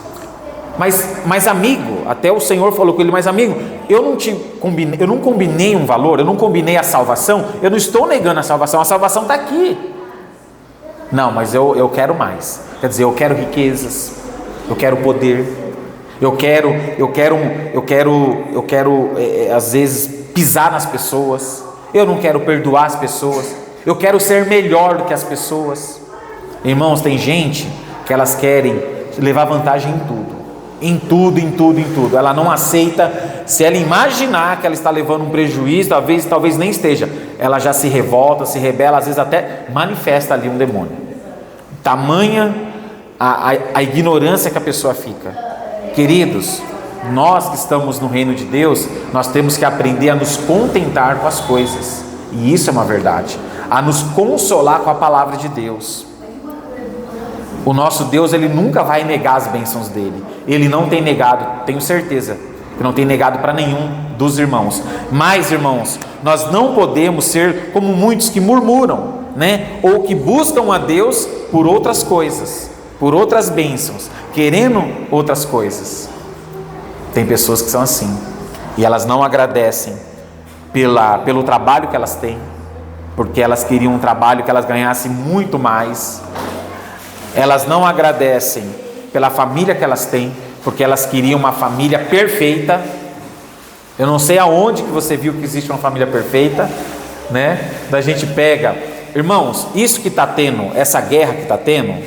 Mas amigo, até o Senhor falou com ele, mas amigo, eu não combinei um valor, eu não combinei a salvação, eu não estou negando a salvação está aqui. Não, mas eu quero mais. Quer dizer, eu quero riquezas, eu quero poder, eu quero às vezes pisar nas pessoas, eu não quero perdoar as pessoas, eu quero ser melhor do que as pessoas. Irmãos, tem gente que elas querem levar vantagem em tudo. Em tudo. Ela não aceita. Se ela imaginar que ela está levando um prejuízo, talvez nem esteja, ela já se revolta, se rebela, às vezes até manifesta ali um demônio. Tamanha a ignorância que a pessoa fica. Queridos, nós que estamos no reino de Deus, nós temos que aprender a nos contentar com as coisas, e isso é uma verdade, a nos consolar com a palavra de Deus. O nosso Deus, Ele nunca vai negar as bênçãos dEle. Ele não tem negado, tenho certeza, que não tem negado para nenhum dos irmãos. Mas, irmãos, nós não podemos ser como muitos que murmuram, né? Ou que buscam a Deus por outras coisas, por outras bênçãos, querendo outras coisas. Tem pessoas que são assim, e elas não agradecem pelo trabalho que elas têm, porque elas queriam um trabalho que elas ganhassem muito mais. Elas não agradecem pela família que elas têm, porque elas queriam uma família perfeita. Eu não sei aonde que você viu que existe uma família perfeita, né? Da gente pega, irmãos, isso que está tendo, essa guerra que está tendo,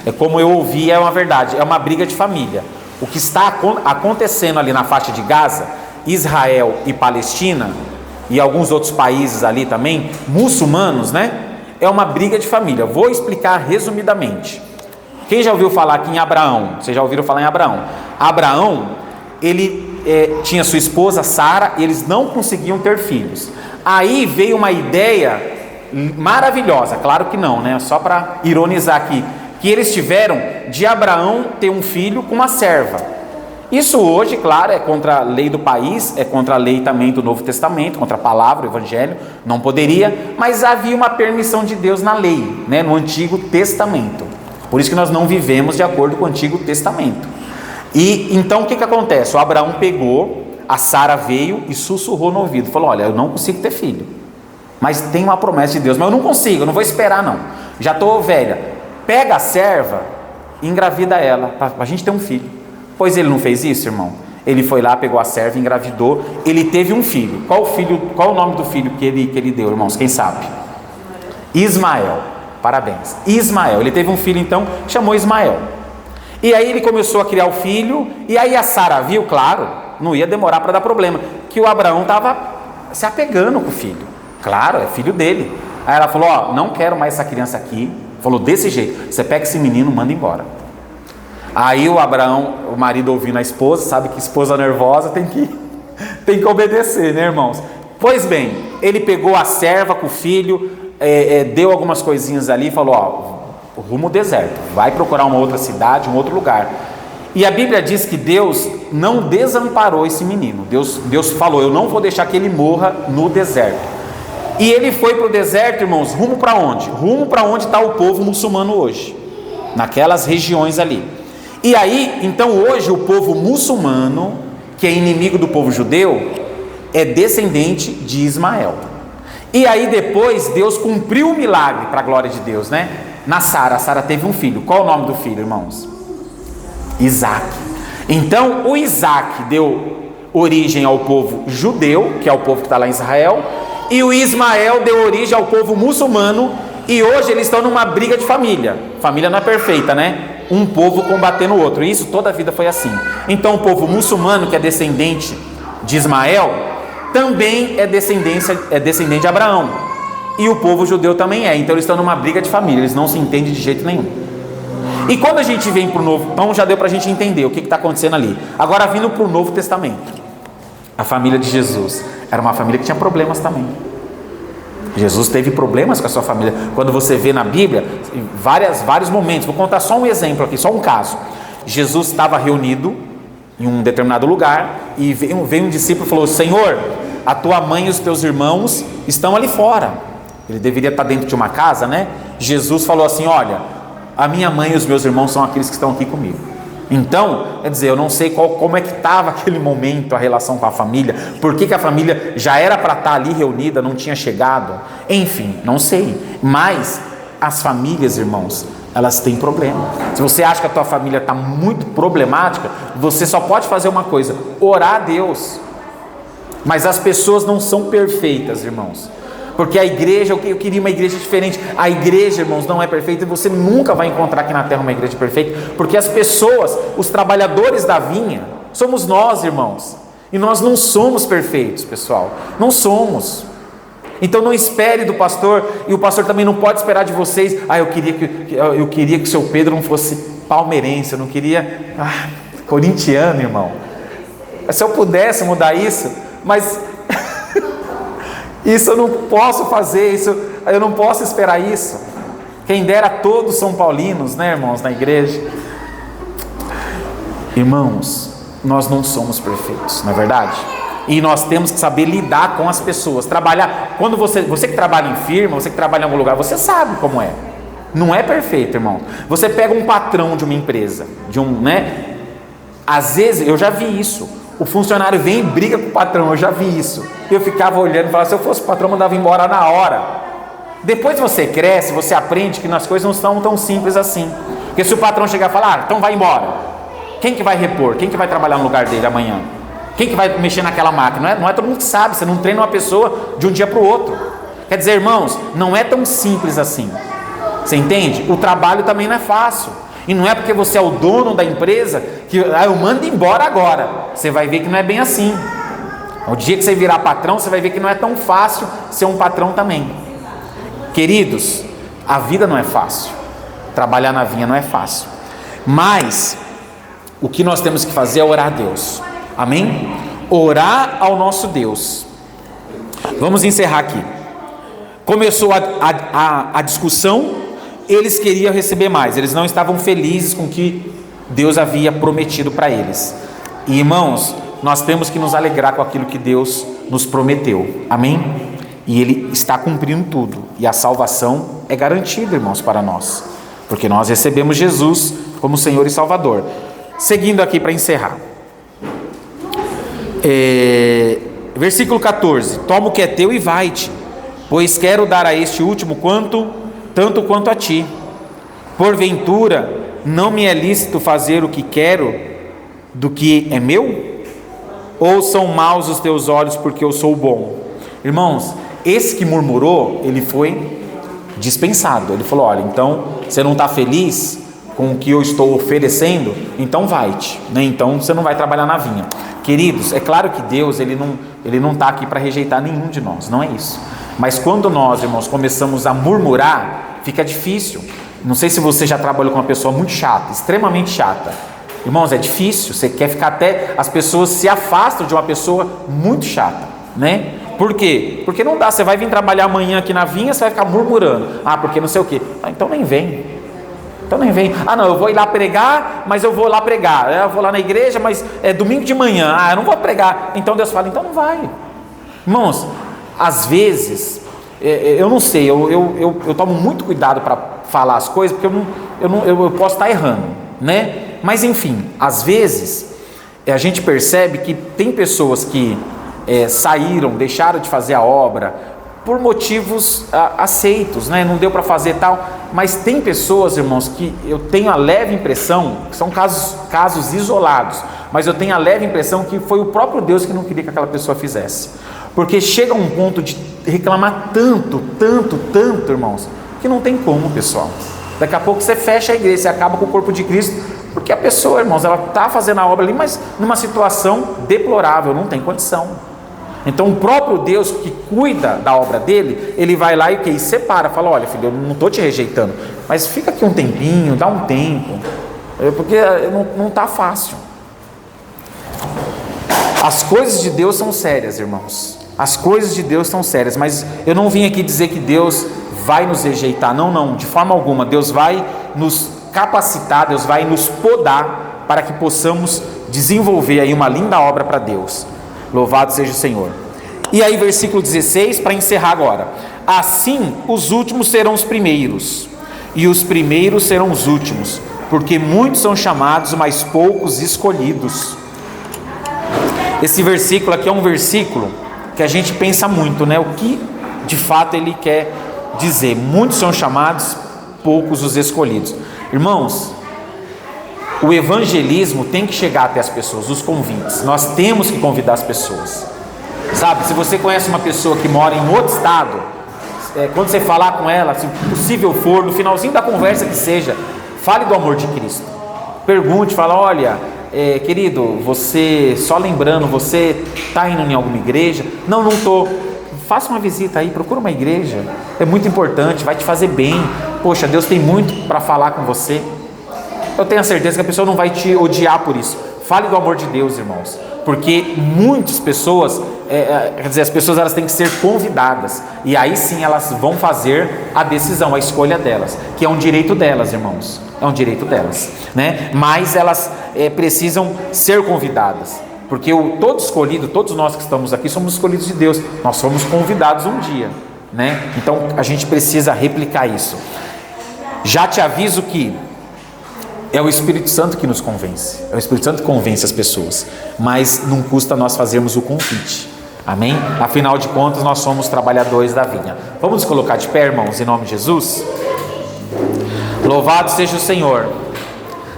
é como eu ouvi, é uma verdade, é uma briga de família. O que está acontecendo ali na faixa de Gaza, Israel e Palestina, e alguns outros países ali também, muçulmanos, né? É uma briga de família. Vou explicar resumidamente. Quem já ouviu falar aqui em Abraão? Vocês já ouviram falar em Abraão? Abraão, ele tinha sua esposa Sara, e eles não conseguiam ter filhos. Aí veio uma ideia maravilhosa, claro que não, né? Só para ironizar aqui, que eles tiveram de Abraão ter um filho com uma serva. Isso hoje, claro, é contra a lei do país, é contra a lei também do Novo Testamento, contra a palavra, o Evangelho, não poderia, mas havia uma permissão de Deus na lei, né, no Antigo Testamento. Por isso que nós não vivemos de acordo com o Antigo Testamento. E então o que acontece? O Abraão pegou, a Sara veio e sussurrou no ouvido, falou: olha, eu não consigo ter filho, mas tem uma promessa de Deus, mas eu não consigo, eu não vou esperar não, já estou velha, pega a serva e engravida ela, para a gente ter um filho. Pois ele não fez isso, irmão? Ele foi lá, pegou a serva, engravidou, ele teve um filho. Qual o nome do filho que ele deu, irmãos? Quem sabe? Ismael. Parabéns. Ismael. Ele teve um filho, então, chamou Ismael. E aí ele começou a criar o filho, e aí a Sara viu, claro, não ia demorar para dar problema, que o Abraão estava se apegando com o filho. Claro, é filho dele. Aí ela falou: ó, não quero mais essa criança aqui. Falou desse jeito: você pega esse menino, manda embora. Aí o Abraão, o marido ouvindo a esposa, sabe que esposa nervosa tem que obedecer, né, irmãos? Pois bem, ele pegou a serva com o filho, deu algumas coisinhas ali e falou: ó, rumo ao deserto, vai procurar uma outra cidade, um outro lugar. E a Bíblia diz que Deus não desamparou esse menino. Deus falou: eu não vou deixar que ele morra no deserto. E ele foi para o deserto, irmãos, rumo para onde? Rumo para onde está o povo muçulmano hoje, naquelas regiões ali. E aí, então hoje o povo muçulmano, que é inimigo do povo judeu, é descendente de Ismael. E aí depois Deus cumpriu o milagre para a glória de Deus, né? Na Sara, a Sara teve um filho. Qual o nome do filho, irmãos? Isaac. Então o Isaac deu origem ao povo judeu, que é o povo que está lá em Israel, e o Ismael deu origem ao povo muçulmano, e hoje eles estão numa briga de família. Família não é perfeita, né? Um povo combatendo o outro, e isso toda a vida foi assim. Então o povo muçulmano, que é descendente de Ismael, também é descendente de Abraão, e o povo judeu também é. Então eles estão numa briga de família, eles não se entendem de jeito nenhum. E quando a gente vem para o Novo, então já deu para a gente entender o que está acontecendo ali. Agora vindo para o Novo Testamento, a família de Jesus era uma família que tinha problemas também. Jesus teve problemas com a sua família. Quando você vê na Bíblia, em vários momentos, vou contar só um exemplo aqui, só um caso. Jesus estava reunido em um determinado lugar, e veio um discípulo e falou: Senhor, a tua mãe e os teus irmãos estão ali fora. Ele deveria estar dentro de uma casa, né? Jesus falou assim: olha, a minha mãe e os meus irmãos são aqueles que estão aqui comigo. Então, quer dizer, eu não sei como é que estava aquele momento, a relação com a família, por que a família já era para estar ali reunida, não tinha chegado, enfim, não sei. Mas as famílias, irmãos, elas têm problema. Se você acha que a tua família está muito problemática, você só pode fazer uma coisa: orar a Deus. Mas as pessoas não são perfeitas, irmãos, porque a igreja, eu queria uma igreja diferente. A igreja, irmãos, não é perfeita, e você nunca vai encontrar aqui na terra uma igreja perfeita, porque as pessoas, os trabalhadores da vinha, somos nós, irmãos, e nós não somos perfeitos, pessoal, não somos. Então não espere do pastor, e o pastor também não pode esperar de vocês: eu queria que o seu Pedro não fosse palmeirense, eu não queria corintiano, irmão. Se eu pudesse mudar isso, mas isso eu não posso fazer, isso eu não posso esperar isso. Quem dera todos são paulinos, né, irmãos, na igreja. Irmãos, nós não somos perfeitos, não é verdade? E nós temos que saber lidar com as pessoas, trabalhar. Quando você que trabalha em firma, você que trabalha em algum lugar, você sabe como é. Não é perfeito, irmão. Você pega um patrão de uma empresa, às vezes, eu já vi isso. O funcionário vem e briga com o patrão, eu já vi isso. Eu ficava olhando e falava: se eu fosse o patrão, mandava embora na hora. Depois você cresce, você aprende que as coisas não são tão simples assim. Porque se o patrão chegar e falar: então vai embora, quem que vai repor? Quem que vai trabalhar no lugar dele amanhã? Quem que vai mexer naquela máquina? Não é todo mundo que sabe, você não treina uma pessoa de um dia para o outro. Quer dizer, irmãos, não é tão simples assim. Você entende? O trabalho também não é fácil. E não é porque você é o dono da empresa que eu mando embora agora. Você vai ver que não é bem assim. O dia que você virar patrão, você vai ver que não é tão fácil ser um patrão também. Queridos, a vida não é fácil. Trabalhar na vinha não é fácil. Mas o que nós temos que fazer é orar a Deus. Amém? Orar ao nosso Deus. Vamos encerrar aqui. Começou a discussão. Eles queriam receber mais, eles não estavam felizes com o que Deus havia prometido para eles. E irmãos, nós temos que nos alegrar com aquilo que Deus nos prometeu, amém? E Ele está cumprindo tudo, e a salvação é garantida, irmãos, para nós, porque nós recebemos Jesus como Senhor e Salvador. Seguindo aqui para encerrar, versículo 14: toma o que é teu e vai-te, pois quero dar a este último tanto quanto a ti. Porventura não me é lícito fazer o que quero do que é meu? Ou são maus os teus olhos porque eu sou bom? Irmãos, esse que murmurou, ele foi dispensado. Ele falou: olha, então você não está feliz com o que eu estou oferecendo? Então vai-te, né? Então você não vai trabalhar na vinha. Queridos, é claro que Deus ele não está aqui para rejeitar nenhum de nós, não é isso. Mas quando nós, irmãos, começamos a murmurar, fica difícil. Não sei se você já trabalhou com uma pessoa muito chata, extremamente chata. Irmãos, é difícil, você quer ficar até... As pessoas se afastam de uma pessoa muito chata, né? Por quê? Porque não dá, você vai vir trabalhar amanhã aqui na vinha, você vai ficar murmurando. Porque não sei o quê. Então nem vem. Não, eu vou ir lá pregar, mas eu vou lá pregar. Eu vou lá na igreja, mas é domingo de manhã. Eu não vou pregar. Então Deus fala: então não vai. Irmãos, às vezes, eu não sei, eu tomo muito cuidado para falar as coisas, porque eu posso estar errando, né? Mas enfim, às vezes, a gente percebe que tem pessoas que saíram, deixaram de fazer a obra, por motivos aceitos, né? Não deu para fazer tal, mas tem pessoas, irmãos, que eu tenho a leve impressão, que são casos isolados, mas eu tenho a leve impressão que foi o próprio Deus que não queria que aquela pessoa fizesse, porque chega a um ponto de reclamar tanto, irmãos, que não tem como, pessoal. Daqui a pouco você fecha a igreja, você acaba com o corpo de Cristo, porque a pessoa, irmãos, ela está fazendo a obra ali, mas numa situação deplorável, não tem condição. Então o próprio Deus que cuida da obra dele, ele vai lá e separa, fala: olha, filho, eu não estou te rejeitando, mas fica aqui um tempinho, dá um tempo, porque não está fácil. As coisas de Deus são sérias, irmãos, as coisas de Deus são sérias, mas eu não vim aqui dizer que Deus vai nos rejeitar, não, de forma alguma. Deus vai nos capacitar, Deus vai nos podar para que possamos desenvolver aí uma linda obra para Deus. Louvado seja o Senhor. E aí versículo 16, para encerrar agora: assim os últimos serão os primeiros, e os primeiros serão os últimos, porque muitos são chamados, mas poucos escolhidos. Esse versículo aqui é um versículo que a gente pensa muito, né? O que de fato ele quer dizer? Muitos são chamados, poucos os escolhidos. Irmãos, o evangelismo tem que chegar até as pessoas, os convites. Nós temos que convidar as pessoas, sabe? Se você conhece uma pessoa que mora em outro estado, quando você falar com ela, se possível for, no finalzinho da conversa que seja, fale do amor de Cristo. Pergunte, fala: olha, querido, você, só lembrando, você está indo em alguma igreja? Não estou. Faça uma visita aí, procura uma igreja, é muito importante, vai te fazer bem. Poxa, Deus tem muito para falar com você. Eu tenho a certeza que a pessoa não vai te odiar por isso. Fale do amor de Deus, irmãos, porque muitas pessoas, as pessoas, elas têm que ser convidadas, e aí sim elas vão fazer a decisão, a escolha delas, que é um direito delas, irmãos, é um direito delas, né? Mas elas precisam ser convidadas, porque todo escolhido, todos nós que estamos aqui somos escolhidos de Deus, nós somos convidados um dia, né? Então a gente precisa replicar isso. Já te aviso que é o Espírito Santo que nos convence, é o Espírito Santo que convence as pessoas, mas não custa nós fazermos o convite, amém? Afinal de contas, nós somos trabalhadores da vinha. Vamos nos colocar de pé, irmãos, em nome de Jesus? Louvado seja o Senhor.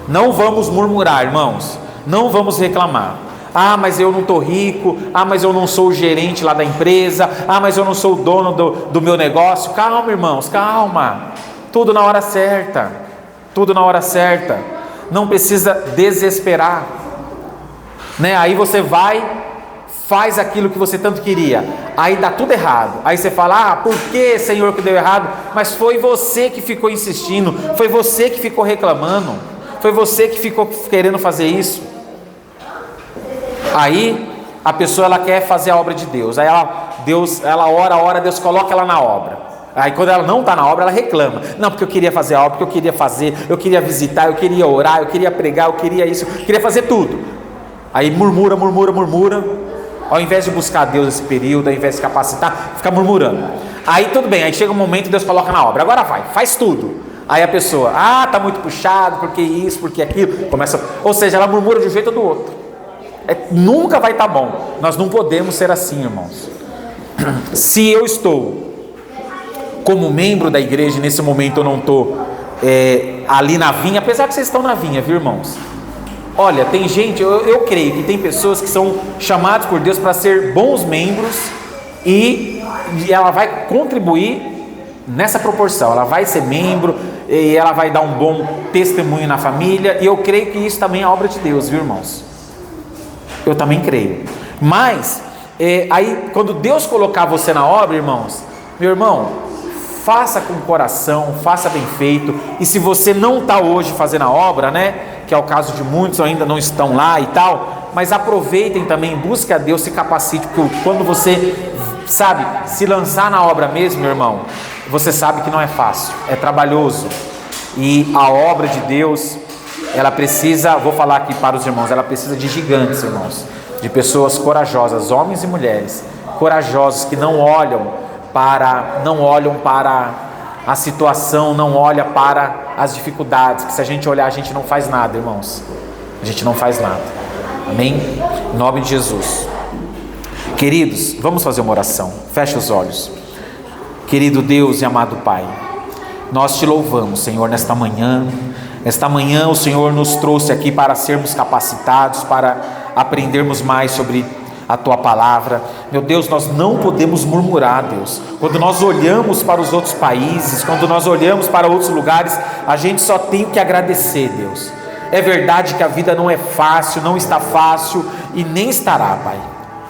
Não vamos murmurar, irmãos, não vamos reclamar. Ah, mas eu não estou rico, ah, mas eu não sou o gerente lá da empresa, ah, mas eu não sou o dono do meu negócio. Calma, irmãos, calma, tudo na hora certa. Tudo na hora certa, não precisa desesperar, né? Aí você vai, faz aquilo que você tanto queria, aí dá tudo errado, aí você fala: ah, por que, Senhor, que deu errado? Mas foi você que ficou insistindo, foi você que ficou reclamando, foi você que ficou querendo fazer isso. Aí a pessoa, ela quer fazer a obra de Deus, aí ela ora, Deus coloca ela na obra. Aí quando ela não está na obra, ela reclama: não, porque eu queria fazer a obra, porque eu queria fazer, eu queria visitar, eu queria orar, eu queria pregar, eu queria isso, eu queria fazer tudo. Aí murmura, ao invés de buscar Deus nesse período, ao invés de se capacitar, fica murmurando. Aí tudo bem, aí chega um momento e Deus coloca na obra: agora vai, faz tudo. Aí a pessoa: ah, está muito puxado, porque isso, porque aquilo, começa, ou seja, ela murmura de um jeito ou do outro. Nunca vai estar bom. Nós não podemos ser assim, irmãos. Se eu estou como membro da igreja, nesse momento eu não estou ali na vinha, apesar que vocês estão na vinha, viu, irmãos? Olha, tem gente, eu creio que tem pessoas que são chamadas por Deus para ser bons membros, e ela vai contribuir nessa proporção, ela vai ser membro, e ela vai dar um bom testemunho na família, e eu creio que isso também é obra de Deus, viu, irmãos? Eu também creio. Mas, aí quando Deus colocar você na obra, irmãos, meu irmão, faça com o coração, faça bem feito. E se você não está hoje fazendo a obra, né, que é o caso de muitos, ainda não estão lá e tal, mas aproveitem também, busque a Deus, se capacite, porque quando você, sabe, se lançar na obra mesmo, meu irmão, você sabe que não é fácil, é trabalhoso, e a obra de Deus, ela precisa, vou falar aqui para os irmãos, ela precisa de gigantes, irmãos, de pessoas corajosas, homens e mulheres, corajosos, que não olham para a situação, não olha para as dificuldades, que se a gente olhar, a gente não faz nada, irmãos, a gente não faz nada, amém? Em nome de Jesus. Queridos, vamos fazer uma oração, feche os olhos. Querido Deus e amado Pai, nós te louvamos, Senhor, nesta manhã. Esta manhã o Senhor nos trouxe aqui para sermos capacitados, para aprendermos mais sobre a Tua palavra. Meu Deus, nós não podemos murmurar, Deus. Quando nós olhamos para os outros países, quando nós olhamos para outros lugares, a gente só tem que agradecer, Deus. É verdade que a vida não é fácil, não está fácil e nem estará, Pai.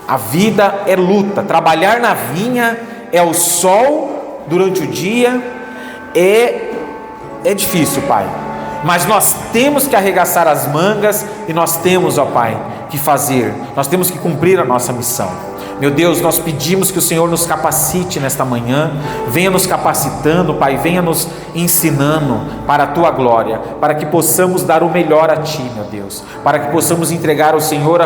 A vida é luta. Trabalhar na vinha é o sol durante o dia, é difícil, Pai. Mas nós temos que arregaçar as mangas e nós temos, ó Pai, que fazer, nós temos que cumprir a nossa missão. Meu Deus, nós pedimos que o Senhor nos capacite nesta manhã, venha nos capacitando, Pai, venha nos ensinando para a Tua glória, para que possamos dar o melhor a Ti, meu Deus, para que possamos entregar ao Senhor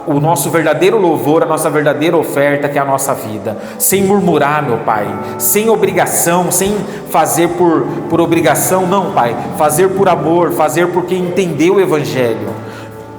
o nosso verdadeiro louvor, a nossa verdadeira oferta, que é a nossa vida, sem murmurar, meu Pai, sem obrigação, sem fazer por obrigação, não, Pai, fazer por amor, fazer porque entendeu o Evangelho.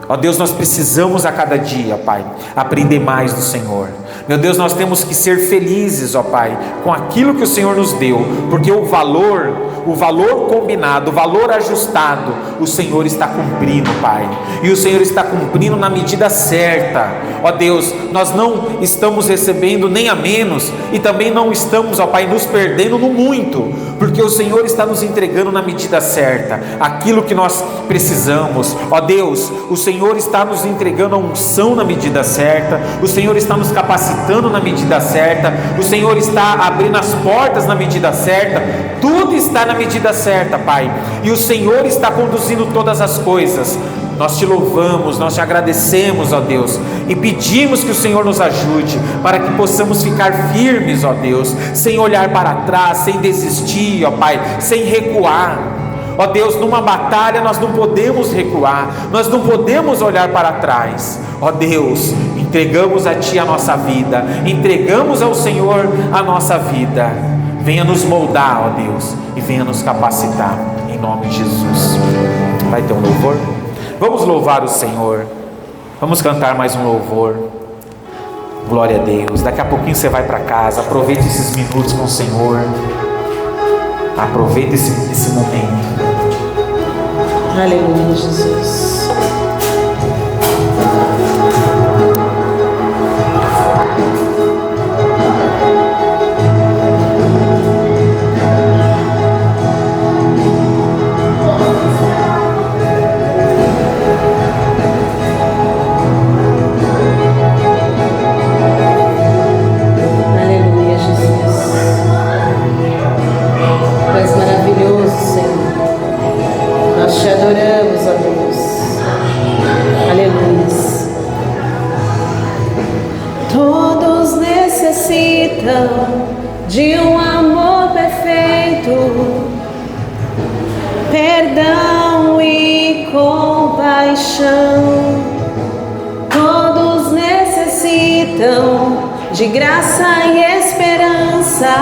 Ó Deus, nós precisamos a cada dia, Pai, aprender mais do Senhor. Meu Deus, nós temos que ser felizes, ó Pai, com aquilo que o Senhor nos deu, porque o valor combinado, o valor ajustado, o Senhor está cumprindo, Pai, e o Senhor está cumprindo na medida certa. Ó Deus, nós não estamos recebendo nem a menos, e também não estamos, ó Pai, nos perdendo no muito, porque o Senhor está nos entregando na medida certa, aquilo que nós precisamos. Ó Deus, o Senhor está nos entregando a unção na medida certa, o Senhor está nos capacitando na medida certa, o Senhor está abrindo as portas na medida certa, tudo está na medida certa, Pai, e o Senhor está conduzindo todas as coisas. Nós te louvamos, nós te agradecemos, ó Deus, e pedimos que o Senhor nos ajude, para que possamos ficar firmes, ó Deus, sem olhar para trás, sem desistir, ó Pai, sem recuar. Ó Deus, numa batalha nós não podemos recuar, nós não podemos olhar para trás. Ó Deus, entregamos a Ti a nossa vida, entregamos ao Senhor a nossa vida. Venha nos moldar, ó Deus, e venha nos capacitar, em nome de Jesus. Vai ter um louvor? Vamos louvar o Senhor, vamos cantar mais um louvor. Glória a Deus. Daqui a pouquinho você vai para casa, aproveite esses minutos com o Senhor, aproveite esse momento. Aleluia, Jesus. De um amor perfeito, perdão e compaixão. Todos necessitam de graça e esperança,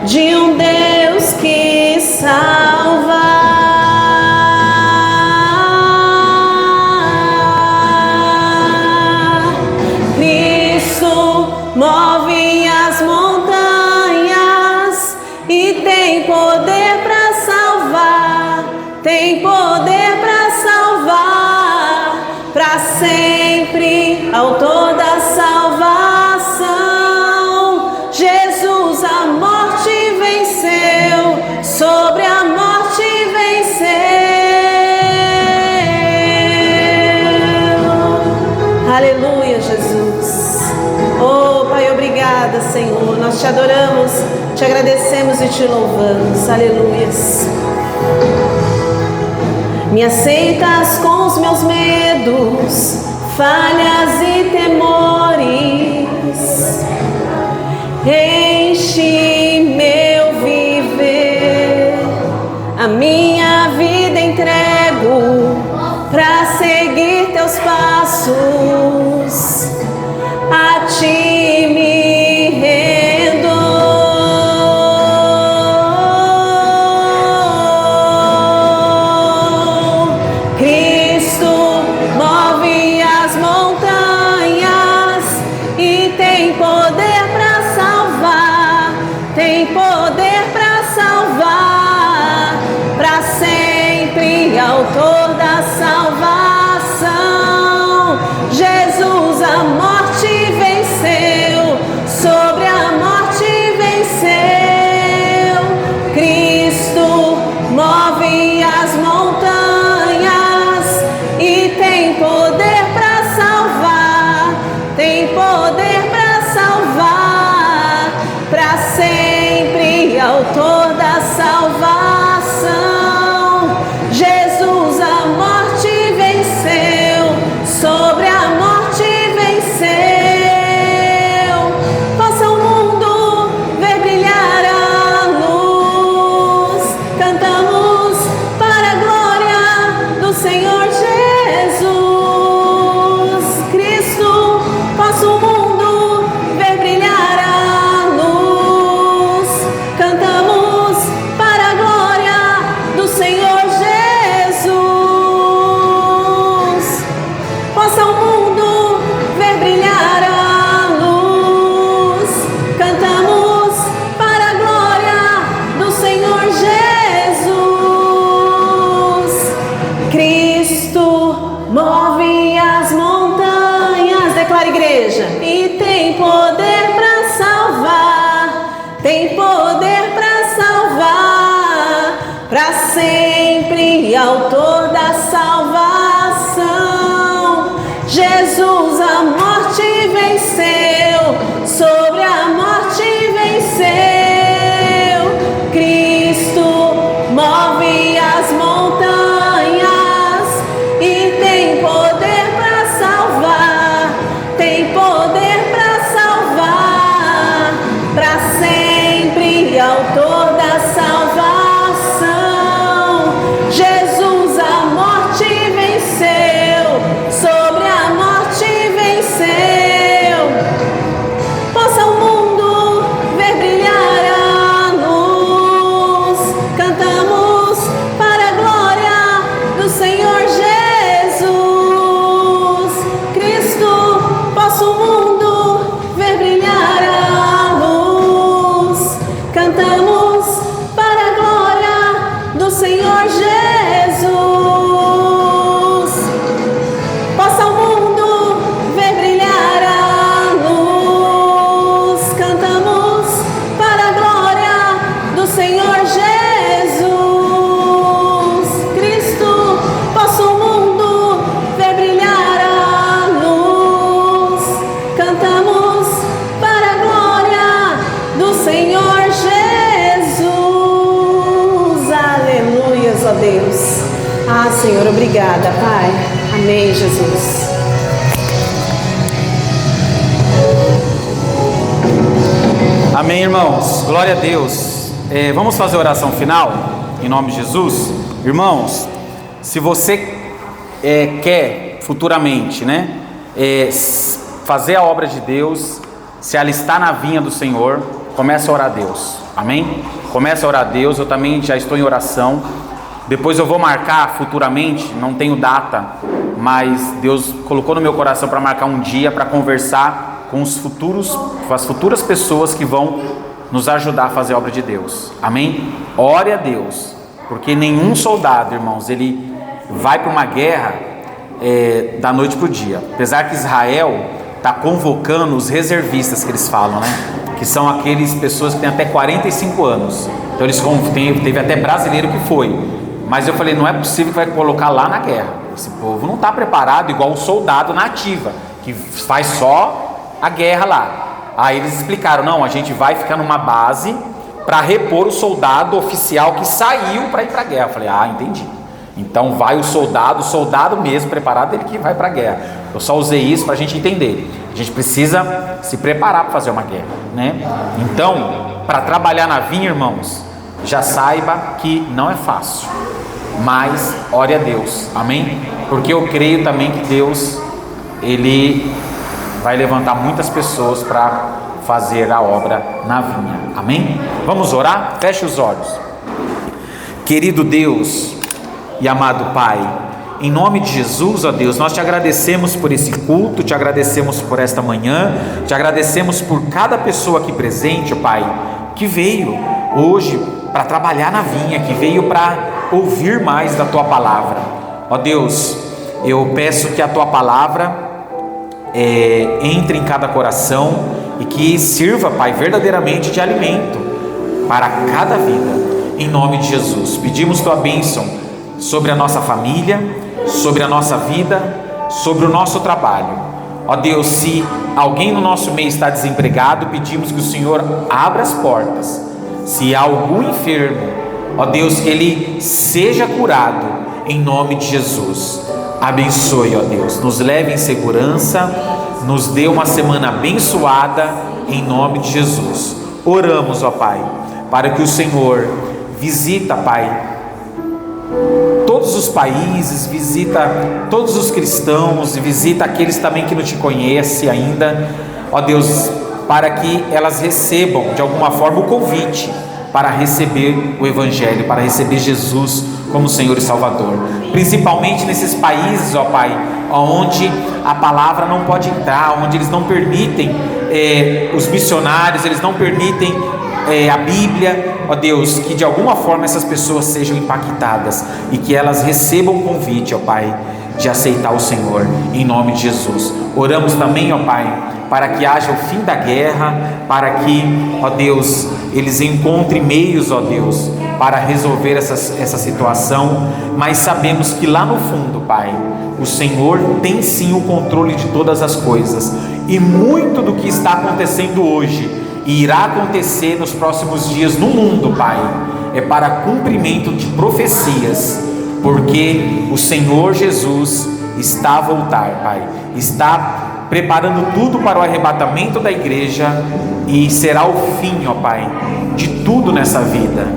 de um Deus que salva. Move as montanhas e tem poder para salvar, tem poder para salvar, para sempre, autor da salvação. Jesus a morte venceu, sobre a morte venceu. Aleluia, Jesus. Oh Pai, obrigada, Senhor, nós te adoramos, te agradecemos e te louvamos, aleluias. Me aceitas com os meus medos, falhas e temores, enche meu viver, a minha vida entrego pra seguir teus passos. A Ti me rendo. Cristo move as montanhas e tem poder para salvar. autor da salvação. Jesus a morte venceu, sobre a morte venceu. Cristo move as montanhas e tem poder para salvar, tem poder para salvar, para sempre, autor da salvação. Jesus a morte venceu, sobre a morte venceu. Faça o mundo ver brilhar a luz, cantamos para a glória do Senhor Jesus. Cristo, faça o mundo ver brilhar a luz, cantamos para a glória do Senhor Jesus. Faça o mundo ver brilhar a luz, cantamos para a glória do Senhor Jesus. Cristo move as montanhas, declara, igreja, e tem poder para salvar, tem poder para salvar, para sempre, autor da salvação. Jesus a morte venceu, sobre a morte venceu. Cristo move as montanhas e tem poder para salvar, tem poder para salvar, para sempre, autor da salvação. Jesus a morte venceu, sobre a morte venceu. Possa o mundo ver brilhar a luz, cantamos para a glória do Senhor Jesus. Cristo, possa o mundo ver brilhar a luz, cantamos para a glória do Senhor Jesus. Possa o mundo ver brilhar a luz, cantamos para a glória do Senhor Jesus. Cristo, possa o mundo ver brilhar a luz, cantamos para a glória do Senhor Jesus. Aleluias, ó Deus. Ah, Senhor, obrigada, Pai. Amém, Jesus. Amém, irmãos. Glória a Deus. Vamos fazer a oração final, em nome de Jesus. Irmãos, se você quer futuramente, fazer a obra de Deus, se alistar na vinha do Senhor, comece a orar a Deus. Amém? Comece a orar a Deus. Eu também já estou em oração. Depois eu vou marcar futuramente, não tenho data, mas Deus colocou no meu coração para marcar um dia para conversar com as futuras pessoas que vão nos ajudar a fazer a obra de Deus. Amém? Ore a Deus, porque nenhum soldado, irmãos, ele vai para uma guerra da noite para o dia. Apesar que Israel está convocando os reservistas, que eles falam, que são aqueles pessoas que têm até 45 anos. Então eles teve até brasileiro que foi. Mas eu falei, não é possível que vai colocar lá na guerra. Esse povo não está preparado igual o soldado na ativa, que faz só a guerra lá. Aí eles explicaram, não, a gente vai ficar numa base para repor o soldado oficial que saiu para ir para a guerra. Eu falei, entendi. Então vai o soldado mesmo preparado, ele que vai para a guerra. Eu só usei isso para a gente entender. A gente precisa se preparar para fazer uma guerra, Então, para trabalhar na vinha, irmãos, já saiba que não é fácil, mas ore a Deus, amém? Porque eu creio também que Deus, Ele vai levantar muitas pessoas para fazer a obra na vinha, amém? Vamos orar? Feche os olhos. Querido Deus e amado Pai, em nome de Jesus, ó Deus, nós te agradecemos por esse culto, te agradecemos por esta manhã, te agradecemos por cada pessoa aqui presente, ó Pai, que veio hoje para trabalhar na vinha, que veio para ouvir mais da Tua palavra. Ó Deus, eu peço que a Tua palavra entre em cada coração e que sirva, Pai, verdadeiramente de alimento para cada vida. Em nome de Jesus, pedimos Tua bênção sobre a nossa família, sobre a nossa vida, sobre o nosso trabalho. Ó Deus, se alguém no nosso meio está desempregado, pedimos que o Senhor abra as portas. Se há algum enfermo, ó Deus, que ele seja curado, em nome de Jesus. Abençoe, ó Deus, nos leve em segurança, nos dê uma semana abençoada, em nome de Jesus. Oramos, ó Pai, para que o Senhor visita, Pai, todos os países, visita todos os cristãos, visita aqueles também que não te conhecem ainda, ó Deus, para que elas recebam de alguma forma o convite para receber o Evangelho, para receber Jesus como Senhor e Salvador, principalmente nesses países, ó Pai, onde a palavra não pode entrar, onde eles não permitem os missionários, eles não permitem a Bíblia, ó Deus, que de alguma forma essas pessoas sejam impactadas e que elas recebam o convite, ó Pai, de aceitar o Senhor, em nome de Jesus. Oramos também, ó Pai, para que haja o fim da guerra, para que, ó Deus, eles encontrem meios, ó Deus, para resolver essa situação, mas sabemos que lá no fundo, Pai, o Senhor tem sim o controle de todas as coisas, e muito do que está acontecendo hoje e irá acontecer nos próximos dias no mundo, Pai, é para cumprimento de profecias, porque o Senhor Jesus está a voltar, Pai, está preparando tudo para o arrebatamento da igreja, e será o fim, ó Pai, de tudo nessa vida.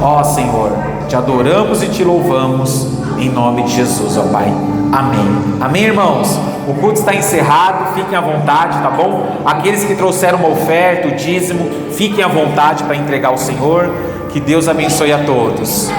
Ó Senhor, te adoramos e te louvamos, em nome de Jesus, ó Pai. Amém. Amém, irmãos? O culto está encerrado, fiquem à vontade, tá bom? Aqueles que trouxeram uma oferta, o dízimo, fiquem à vontade para entregar ao Senhor. Que Deus abençoe a todos.